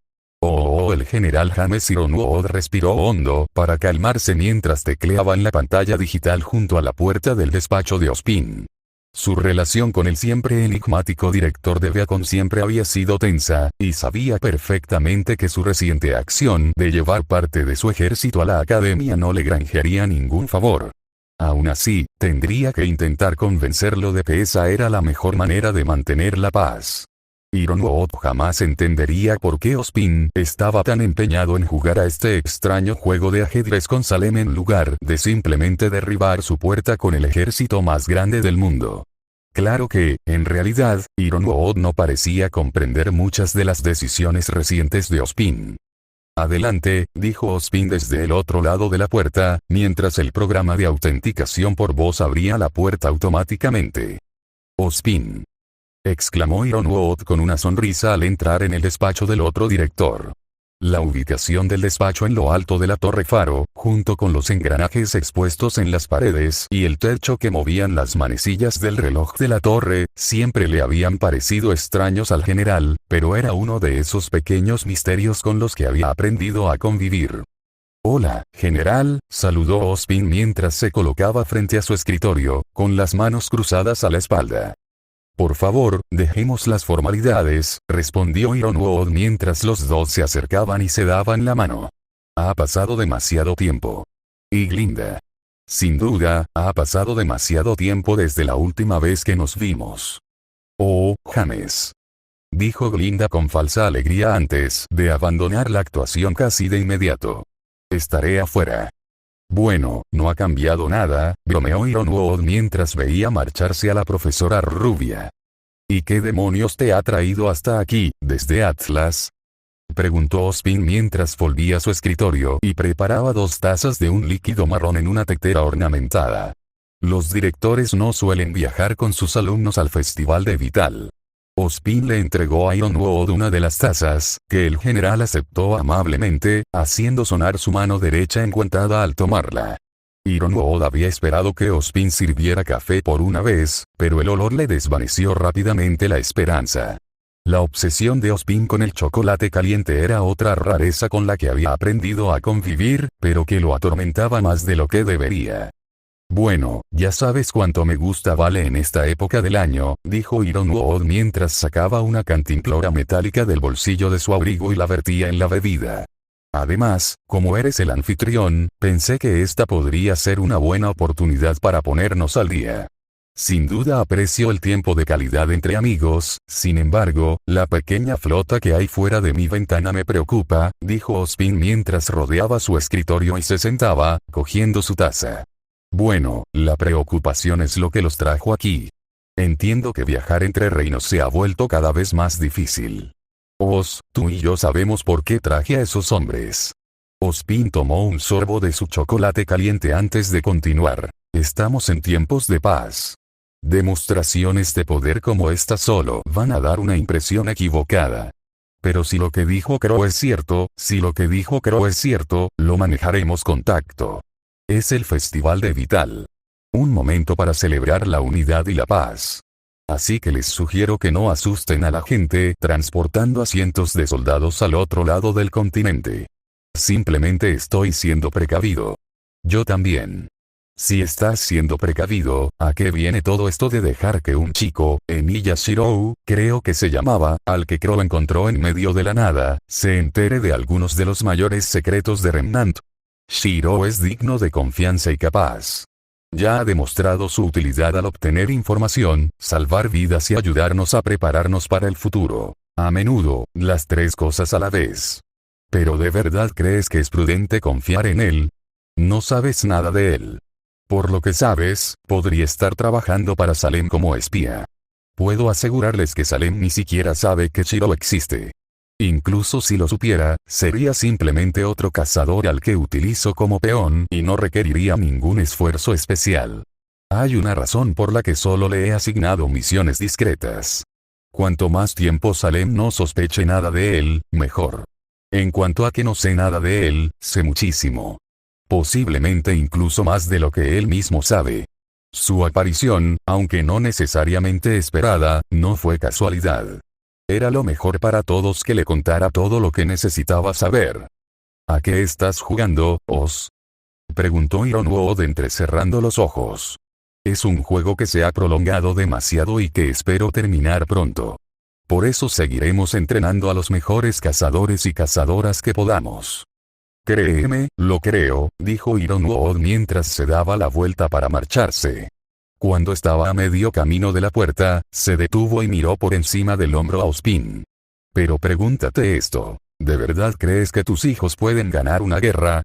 El general James Ironuod respiró hondo para calmarse mientras tecleaba en la pantalla digital junto a la puerta del despacho de Ozpin. Su relación con el siempre enigmático director de Beacon siempre había sido tensa, y sabía perfectamente que su reciente acción de llevar parte de su ejército a la academia no le granjearía ningún favor. Aún así, tendría que intentar convencerlo de que esa era la mejor manera de mantener la paz. Ironuod jamás entendería por qué Ozpin estaba tan empeñado en jugar a este extraño juego de ajedrez con Salem en lugar de simplemente derribar su puerta con el ejército más grande del mundo. Claro que, en realidad, Ironuod no parecía comprender muchas de las decisiones recientes de Ozpin. Adelante, dijo Ozpin desde el otro lado de la puerta, mientras el programa de autenticación por voz abría la puerta automáticamente. Ozpin. Exclamó Ironuod con una sonrisa al entrar en el despacho del otro director. La ubicación del despacho en lo alto de la torre faro, junto con los engranajes expuestos en las paredes y el techo que movían las manecillas del reloj de la torre, siempre le habían parecido extraños al general, pero era uno de esos pequeños misterios con los que había aprendido a convivir. Hola, general, saludó Ozpin mientras se colocaba frente a su escritorio, con las manos cruzadas a la espalda. Por favor, dejemos las formalidades, respondió Ironuod mientras los dos se acercaban y se daban la mano. Ha pasado demasiado tiempo. Y Glinda. Sin duda, ha pasado demasiado tiempo desde la última vez que nos vimos. Oh, James. Dijo Glinda con falsa alegría antes de abandonar la actuación casi de inmediato. Estaré afuera. Bueno, no ha cambiado nada, bromeó Ironuod mientras veía marcharse a la profesora rubia. ¿Y qué demonios te ha traído hasta aquí, desde Atlas? Preguntó Ozpin mientras volvía a su escritorio y preparaba 2 tazas de un líquido marrón en una tetera ornamentada. Los directores no suelen viajar con sus alumnos al festival de Vital. Ozpin le entregó a Ironuod una de las tazas, que el general aceptó amablemente, haciendo sonar su mano derecha enguantada al tomarla. Ironuod había esperado que Ozpin sirviera café por una vez, pero el olor le desvaneció rápidamente la esperanza. La obsesión de Ozpin con el chocolate caliente era otra rareza con la que había aprendido a convivir, pero que lo atormentaba más de lo que debería. Bueno, ya sabes cuánto me gusta Vale en esta época del año, dijo Ironuod mientras sacaba una cantimplora metálica del bolsillo de su abrigo y la vertía en la bebida. Además, como eres el anfitrión, pensé que esta podría ser una buena oportunidad para ponernos al día. Sin duda aprecio el tiempo de calidad entre amigos, sin embargo, la pequeña flota que hay fuera de mi ventana me preocupa, dijo Ozpin mientras rodeaba su escritorio y se sentaba, cogiendo su taza. Bueno, la preocupación es lo que los trajo aquí. Entiendo que viajar entre reinos se ha vuelto cada vez más difícil. Tú y yo sabemos por qué traje a esos hombres. Ozpin tomó un sorbo de su chocolate caliente antes de continuar. Estamos en tiempos de paz. Demostraciones de poder como esta solo van a dar una impresión equivocada. Pero si lo que dijo Crow es cierto, lo manejaremos con tacto. Es el Festival de Vital. Un momento para celebrar la unidad y la paz. Así que les sugiero que no asusten a la gente transportando a cientos de soldados al otro lado del continente. Simplemente estoy siendo precavido. Yo también. Si estás siendo precavido, ¿a qué viene todo esto de dejar que un chico, Emiya Shirou, creo que se llamaba, al que Crow encontró en medio de la nada, se entere de algunos de los mayores secretos de Remnant? Shirou es digno de confianza y capaz. Ya ha demostrado su utilidad al obtener información, salvar vidas y ayudarnos a prepararnos para el futuro. A menudo, las tres cosas a la vez. ¿Pero de verdad crees que es prudente confiar en él? No sabes nada de él. Por lo que sabes, podría estar trabajando para Salem como espía. Puedo asegurarles que Salem ni siquiera sabe que Shirou existe. Incluso si lo supiera, sería simplemente otro cazador al que utilizo como peón y no requeriría ningún esfuerzo especial. Hay una razón por la que solo le he asignado misiones discretas. Cuanto más tiempo Salem no sospeche nada de él, mejor. En cuanto a que no sé nada de él, sé muchísimo. Posiblemente incluso más de lo que él mismo sabe. Su aparición, aunque no necesariamente esperada, no fue casualidad. Era lo mejor para todos que le contara todo lo que necesitaba saber. ¿A qué estás jugando, Oz? Preguntó Ironwood entrecerrando los ojos. Es un juego que se ha prolongado demasiado y que espero terminar pronto. Por eso seguiremos entrenando a los mejores cazadores y cazadoras que podamos. Créeme, lo creo, dijo Ironwood mientras se daba la vuelta para marcharse. Cuando estaba a medio camino de la puerta, se detuvo y miró por encima del hombro a Ozpin. Pero pregúntate esto, ¿de verdad crees que tus hijos pueden ganar una guerra?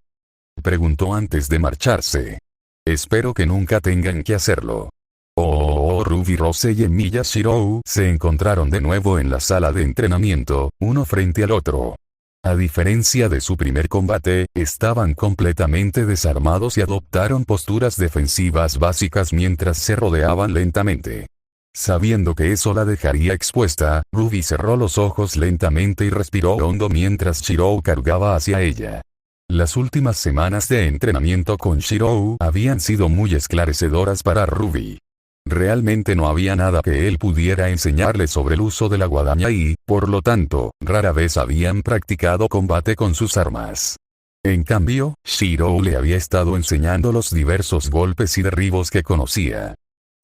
Preguntó antes de marcharse. Espero que nunca tengan que hacerlo. Ruby Rose y Emiya Shirou se encontraron de nuevo en la sala de entrenamiento, uno frente al otro. A diferencia de su primer combate, estaban completamente desarmados y adoptaron posturas defensivas básicas mientras se rodeaban lentamente. Sabiendo que eso la dejaría expuesta, Ruby cerró los ojos lentamente y respiró hondo mientras Shirou cargaba hacia ella. Las últimas semanas de entrenamiento con Shirou habían sido muy esclarecedoras para Ruby. Realmente no había nada que él pudiera enseñarle sobre el uso de la guadaña y, por lo tanto, rara vez habían practicado combate con sus armas. En cambio, Shirou le había estado enseñando los diversos golpes y derribos que conocía.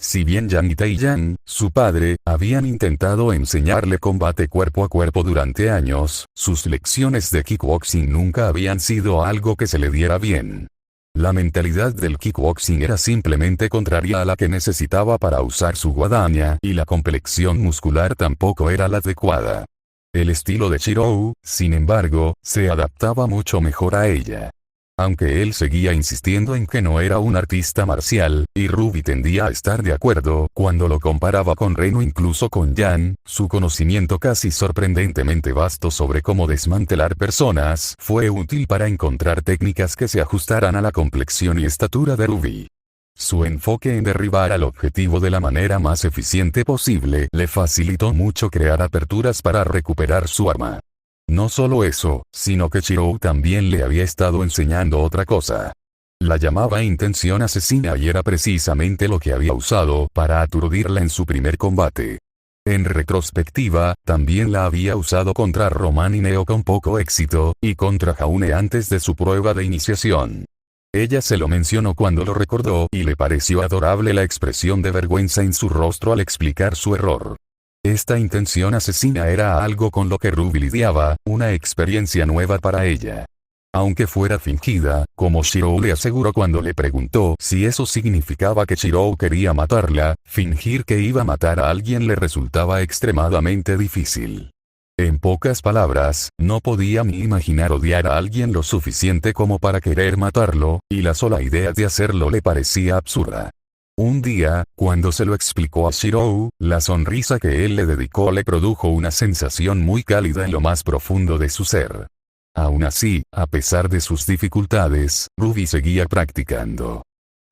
Si bien Yang y Taiyang, su padre, habían intentado enseñarle combate cuerpo a cuerpo durante años, sus lecciones de kickboxing nunca habían sido algo que se le diera bien. La mentalidad del kickboxing era simplemente contraria a la que necesitaba para usar su guadaña y la complexión muscular tampoco era la adecuada. El estilo de Shirou, sin embargo, se adaptaba mucho mejor a ella. Aunque él seguía insistiendo en que no era un artista marcial, y Ruby tendía a estar de acuerdo cuando lo comparaba con Ren o incluso con Yan, su conocimiento casi sorprendentemente vasto sobre cómo desmantelar personas fue útil para encontrar técnicas que se ajustaran a la complexión y estatura de Ruby. Su enfoque en derribar al objetivo de la manera más eficiente posible le facilitó mucho crear aperturas para recuperar su arma. No solo eso, sino que Shirou también le había estado enseñando otra cosa. La llamaba intención asesina y era precisamente lo que había usado para aturdirla en su primer combate. En retrospectiva, también la había usado contra Roman y Neo con poco éxito, y contra Jaune antes de su prueba de iniciación. Ella se lo mencionó cuando lo recordó y le pareció adorable la expresión de vergüenza en su rostro al explicar su error. Esta intención asesina era algo con lo que Ruby lidiaba, una experiencia nueva para ella. Aunque fuera fingida, como Shirou le aseguró cuando le preguntó si eso significaba que Shirou quería matarla, fingir que iba a matar a alguien le resultaba extremadamente difícil. En pocas palabras, no podía ni imaginar odiar a alguien lo suficiente como para querer matarlo, y la sola idea de hacerlo le parecía absurda. Un día, cuando se lo explicó a Shirou, la sonrisa que él le dedicó le produjo una sensación muy cálida en lo más profundo de su ser. Aún así, a pesar de sus dificultades, Ruby seguía practicando.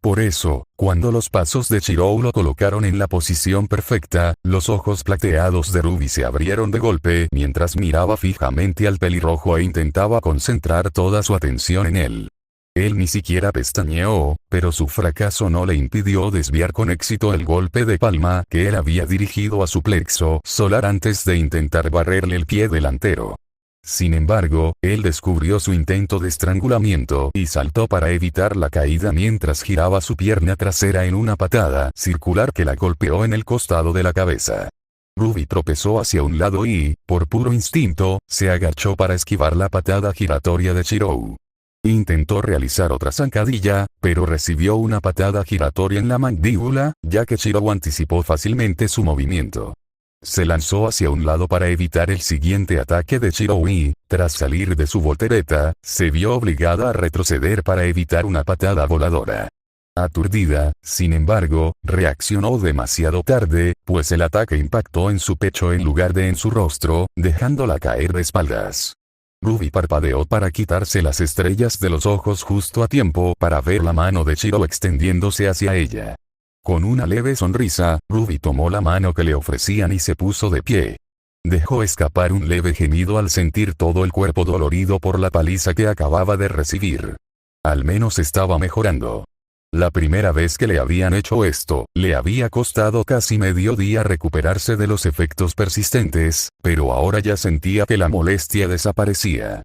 Por eso, cuando los pasos de Shirou lo colocaron en la posición perfecta, los ojos plateados de Ruby se abrieron de golpe mientras miraba fijamente al pelirrojo e intentaba concentrar toda su atención en él. Él ni siquiera pestañeó, pero su fracaso no le impidió desviar con éxito el golpe de palma que él había dirigido a su plexo solar antes de intentar barrerle el pie delantero. Sin embargo, él descubrió su intento de estrangulamiento y saltó para evitar la caída mientras giraba su pierna trasera en una patada circular que la golpeó en el costado de la cabeza. Ruby tropezó hacia un lado y, por puro instinto, se agachó para esquivar la patada giratoria de Shirou. Intentó realizar otra zancadilla, pero recibió una patada giratoria en la mandíbula, ya que Shirou anticipó fácilmente su movimiento. Se lanzó hacia un lado para evitar el siguiente ataque de Shirou y, tras salir de su voltereta, se vio obligada a retroceder para evitar una patada voladora. Aturdida, sin embargo, reaccionó demasiado tarde, pues el ataque impactó en su pecho en lugar de en su rostro, dejándola caer de espaldas. Ruby parpadeó para quitarse las estrellas de los ojos justo a tiempo para ver la mano de Shirou extendiéndose hacia ella. Con una leve sonrisa, Ruby tomó la mano que le ofrecían y se puso de pie. Dejó escapar un leve gemido al sentir todo el cuerpo dolorido por la paliza que acababa de recibir. Al menos estaba mejorando. La primera vez que le habían hecho esto, le había costado casi medio día recuperarse de los efectos persistentes, pero ahora ya sentía que la molestia desaparecía.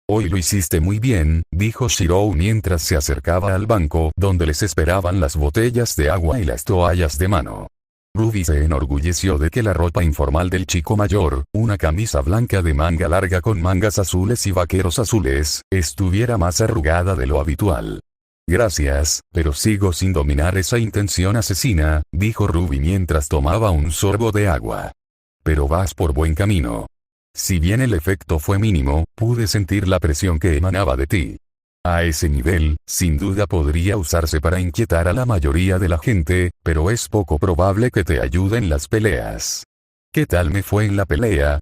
«Hoy lo hiciste muy bien», dijo Shirou mientras se acercaba al banco donde les esperaban las botellas de agua y las toallas de mano. Ruby se enorgulleció de que la ropa informal del chico mayor, una camisa blanca de manga larga con mangas azules y vaqueros azules, estuviera más arrugada de lo habitual. «Gracias, pero sigo sin dominar esa intención asesina», dijo Ruby mientras tomaba un sorbo de agua. «Pero vas por buen camino». Si bien el efecto fue mínimo, pude sentir la presión que emanaba de ti. A ese nivel, sin duda podría usarse para inquietar a la mayoría de la gente, pero es poco probable que te ayude en las peleas. ¿Qué tal me fue en la pelea?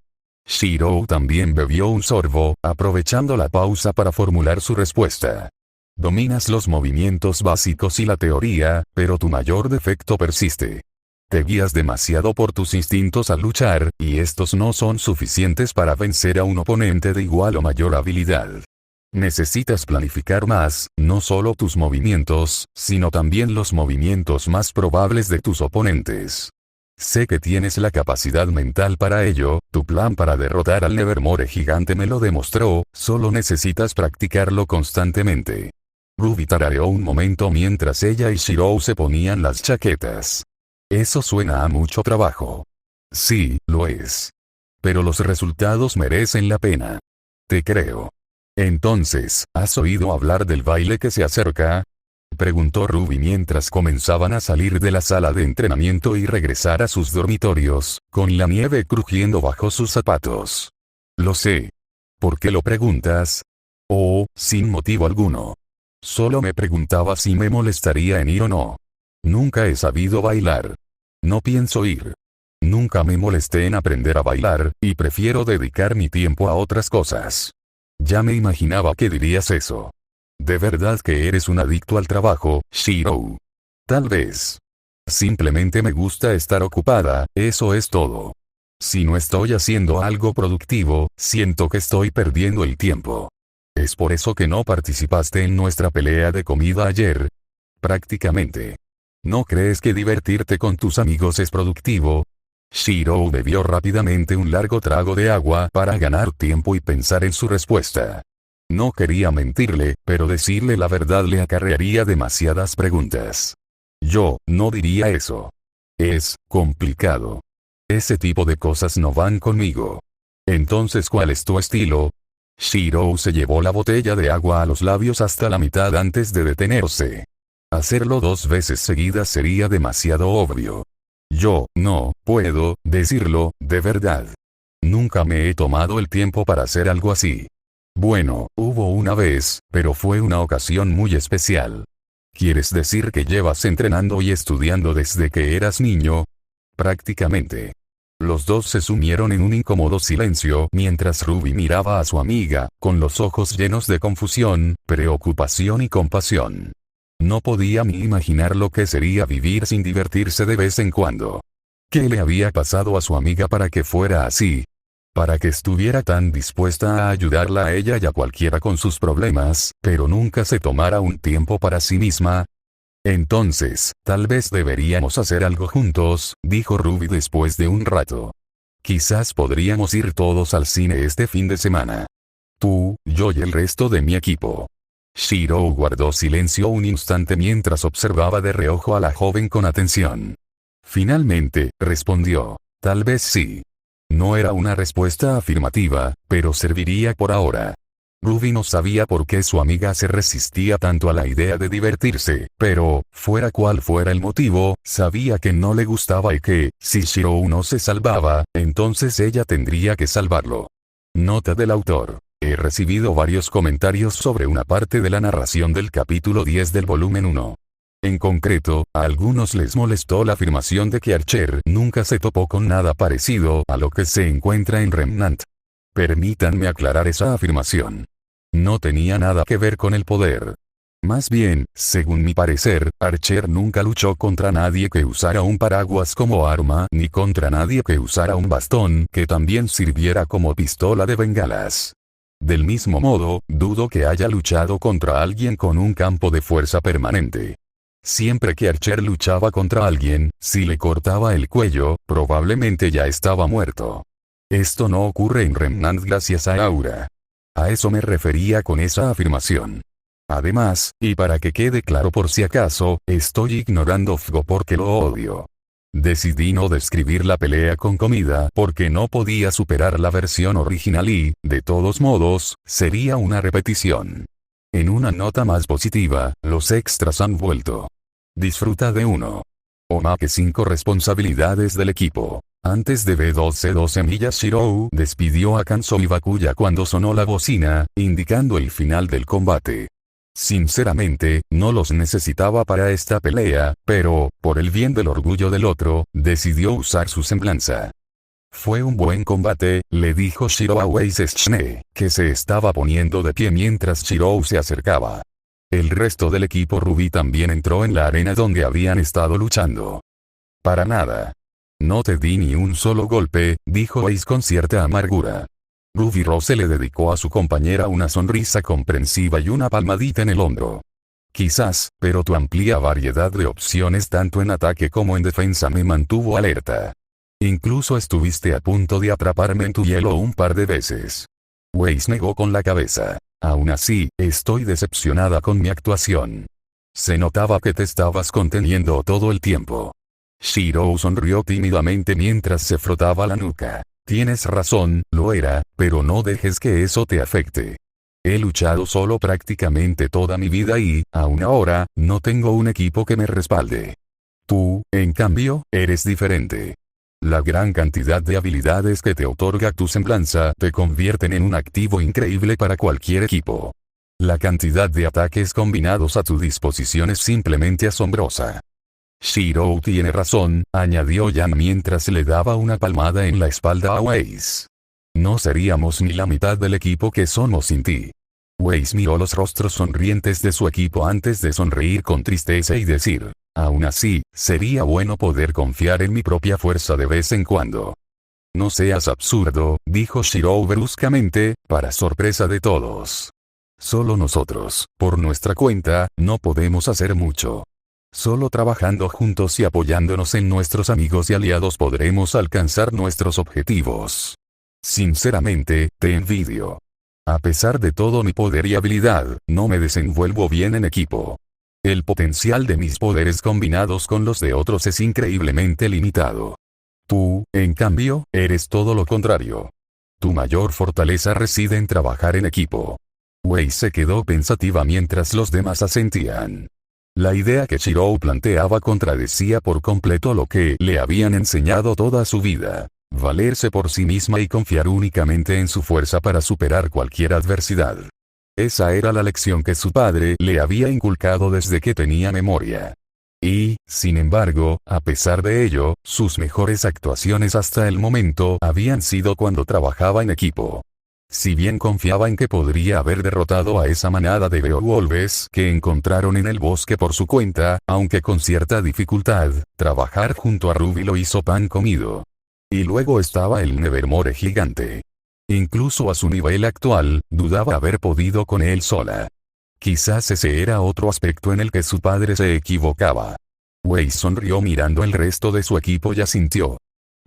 Shirou también bebió un sorbo, aprovechando la pausa para formular su respuesta. Dominas los movimientos básicos y la teoría, pero tu mayor defecto persiste. Te guías demasiado por tus instintos al luchar, y estos no son suficientes para vencer a un oponente de igual o mayor habilidad. Necesitas planificar más, no solo tus movimientos, sino también los movimientos más probables de tus oponentes. Sé que tienes la capacidad mental para ello, tu plan para derrotar al Nevermore gigante me lo demostró, solo necesitas practicarlo constantemente. Ruby tarareó un momento mientras ella y Shirou se ponían las chaquetas. Eso suena a mucho trabajo. Sí, lo es. Pero los resultados merecen la pena. Te creo. Entonces, ¿has oído hablar del baile que se acerca? Preguntó Ruby mientras comenzaban a salir de la sala de entrenamiento y regresar a sus dormitorios, con la nieve crujiendo bajo sus zapatos. Lo sé. ¿Por qué lo preguntas? Oh, sin motivo alguno. Solo me preguntaba si me molestaría en ir o no. Nunca he sabido bailar. No pienso ir. Nunca me molesté en aprender a bailar, y prefiero dedicar mi tiempo a otras cosas. Ya me imaginaba que dirías eso. De verdad que eres un adicto al trabajo, Shirou. Tal vez. Simplemente me gusta estar ocupada, eso es todo. Si no estoy haciendo algo productivo, siento que estoy perdiendo el tiempo. ¿Es por eso que no participaste en nuestra pelea de comida ayer? Prácticamente. ¿No crees que divertirte con tus amigos es productivo? Shirou bebió rápidamente un largo trago de agua para ganar tiempo y pensar en su respuesta. No quería mentirle, pero decirle la verdad le acarrearía demasiadas preguntas. Yo, no diría eso. Es complicado. Ese tipo de cosas no van conmigo. Entonces, ¿cuál es tu estilo? Shirou se llevó la botella de agua a los labios hasta la mitad antes de detenerse. Hacerlo 2 veces seguidas sería demasiado obvio. Yo, no, puedo, decirlo, de verdad. Nunca me he tomado el tiempo para hacer algo así. Bueno, hubo una vez, pero fue una ocasión muy especial. ¿Quieres decir que llevas entrenando y estudiando desde que eras niño? Prácticamente. Los dos se sumieron en un incómodo silencio mientras Ruby miraba a su amiga, con los ojos llenos de confusión, preocupación y compasión. No podía ni imaginar lo que sería vivir sin divertirse de vez en cuando. ¿Qué le había pasado a su amiga para que fuera así? Para que estuviera tan dispuesta a ayudarla a ella y a cualquiera con sus problemas, pero nunca se tomara un tiempo para sí misma. Entonces, tal vez deberíamos hacer algo juntos, dijo Ruby después de un rato. Quizás podríamos ir todos al cine este fin de semana. Tú, yo y el resto de mi equipo. Shirou guardó silencio un instante mientras observaba de reojo a la joven con atención. Finalmente, respondió, tal vez sí. No era una respuesta afirmativa, pero serviría por ahora. Ruby no sabía por qué su amiga se resistía tanto a la idea de divertirse, pero, fuera cual fuera el motivo, sabía que no le gustaba y que, si Shirou no se salvaba, entonces ella tendría que salvarlo. Nota del autor. He recibido varios comentarios sobre una parte de la narración del capítulo 10 del volumen 1. En concreto, a algunos les molestó la afirmación de que Archer nunca se topó con nada parecido a lo que se encuentra en Remnant. Permítanme aclarar esa afirmación. No tenía nada que ver con el poder. Más bien, según mi parecer, Archer nunca luchó contra nadie que usara un paraguas como arma ni contra nadie que usara un bastón que también sirviera como pistola de bengalas. Del mismo modo, dudo que haya luchado contra alguien con un campo de fuerza permanente. Siempre que Archer luchaba contra alguien, si le cortaba el cuello, probablemente ya estaba muerto. Esto no ocurre en Remnant gracias a Aura. A eso me refería con esa afirmación. Además, y para que quede claro por si acaso, estoy ignorando Fugo porque lo odio. Decidí no describir la pelea con comida porque no podía superar la versión original y, de todos modos, sería una repetición. En una nota más positiva, los extras han vuelto. Disfruta de uno. Omake 5 responsabilidades del equipo. Antes de B12 millas Shirou despidió a Kanzo y Bakuya cuando sonó la bocina, indicando el final del combate. Sinceramente, no los necesitaba para esta pelea, pero, por el bien del orgullo del otro, decidió usar su semblanza. Fue un buen combate, le dijo Shirou a Weishane, que se estaba poniendo de pie mientras Shirou se acercaba. El resto del equipo Ruby también entró en la arena donde habían estado luchando. Para nada. No te di ni un solo golpe, dijo Ace con cierta amargura. Ruby Rose le dedicó a su compañera una sonrisa comprensiva y una palmadita en el hombro. Quizás, pero tu amplia variedad de opciones tanto en ataque como en defensa me mantuvo alerta. Incluso estuviste a punto de atraparme en tu hielo un par de veces. Weiss negó con la cabeza. Aún así, estoy decepcionada con mi actuación. Se notaba que te estabas conteniendo todo el tiempo. Shirou sonrió tímidamente mientras se frotaba la nuca. Tienes razón, lo era, pero no dejes que eso te afecte. He luchado solo prácticamente toda mi vida y, aún ahora, no tengo un equipo que me respalde. Tú, en cambio, eres diferente. La gran cantidad de habilidades que te otorga tu semblanza te convierten en un activo increíble para cualquier equipo. La cantidad de ataques combinados a tu disposición es simplemente asombrosa. Shirou tiene razón, añadió Yan mientras le daba una palmada en la espalda a Weiss. No seríamos ni la mitad del equipo que somos sin ti. Weiss miró los rostros sonrientes de su equipo antes de sonreír con tristeza y decir, aún así, sería bueno poder confiar en mi propia fuerza de vez en cuando. No seas absurdo, dijo Shirou bruscamente, para sorpresa de todos. Solo nosotros, por nuestra cuenta, no podemos hacer mucho. Solo trabajando juntos y apoyándonos en nuestros amigos y aliados podremos alcanzar nuestros objetivos. Sinceramente, te envidio. A pesar de todo mi poder y habilidad, no me desenvuelvo bien en equipo. El potencial de mis poderes combinados con los de otros es increíblemente limitado. Tú, en cambio, eres todo lo contrario. Tu mayor fortaleza reside en trabajar en equipo. Wei se quedó pensativa mientras los demás asentían. La idea que Shirou planteaba contradecía por completo lo que le habían enseñado toda su vida. Valerse por sí misma y confiar únicamente en su fuerza para superar cualquier adversidad. Esa era la lección que su padre le había inculcado desde que tenía memoria. Y, sin embargo, a pesar de ello, sus mejores actuaciones hasta el momento habían sido cuando trabajaba en equipo. Si bien confiaba en que podría haber derrotado a esa manada de Beowulfes que encontraron en el bosque por su cuenta, aunque con cierta dificultad, trabajar junto a Ruby lo hizo pan comido. Y luego estaba el Nevermore gigante. Incluso a su nivel actual, dudaba haber podido con él sola. Quizás ese era otro aspecto en el que su padre se equivocaba. Wei sonrió mirando el resto de su equipo y asintió.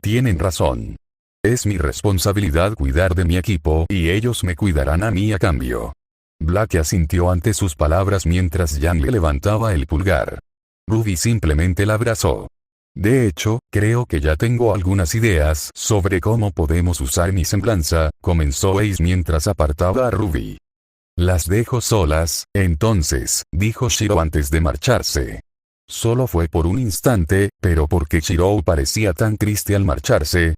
Tienen razón. Es mi responsabilidad cuidar de mi equipo y ellos me cuidarán a mí a cambio. Black asintió ante sus palabras mientras Yang le levantaba el pulgar. Ruby simplemente la abrazó. De hecho, creo que ya tengo algunas ideas sobre cómo podemos usar mi semblanza, comenzó Ace mientras apartaba a Ruby. Las dejo solas, entonces, dijo Shiro antes de marcharse. Solo fue por un instante, pero porque Shiro parecía tan triste al marcharse,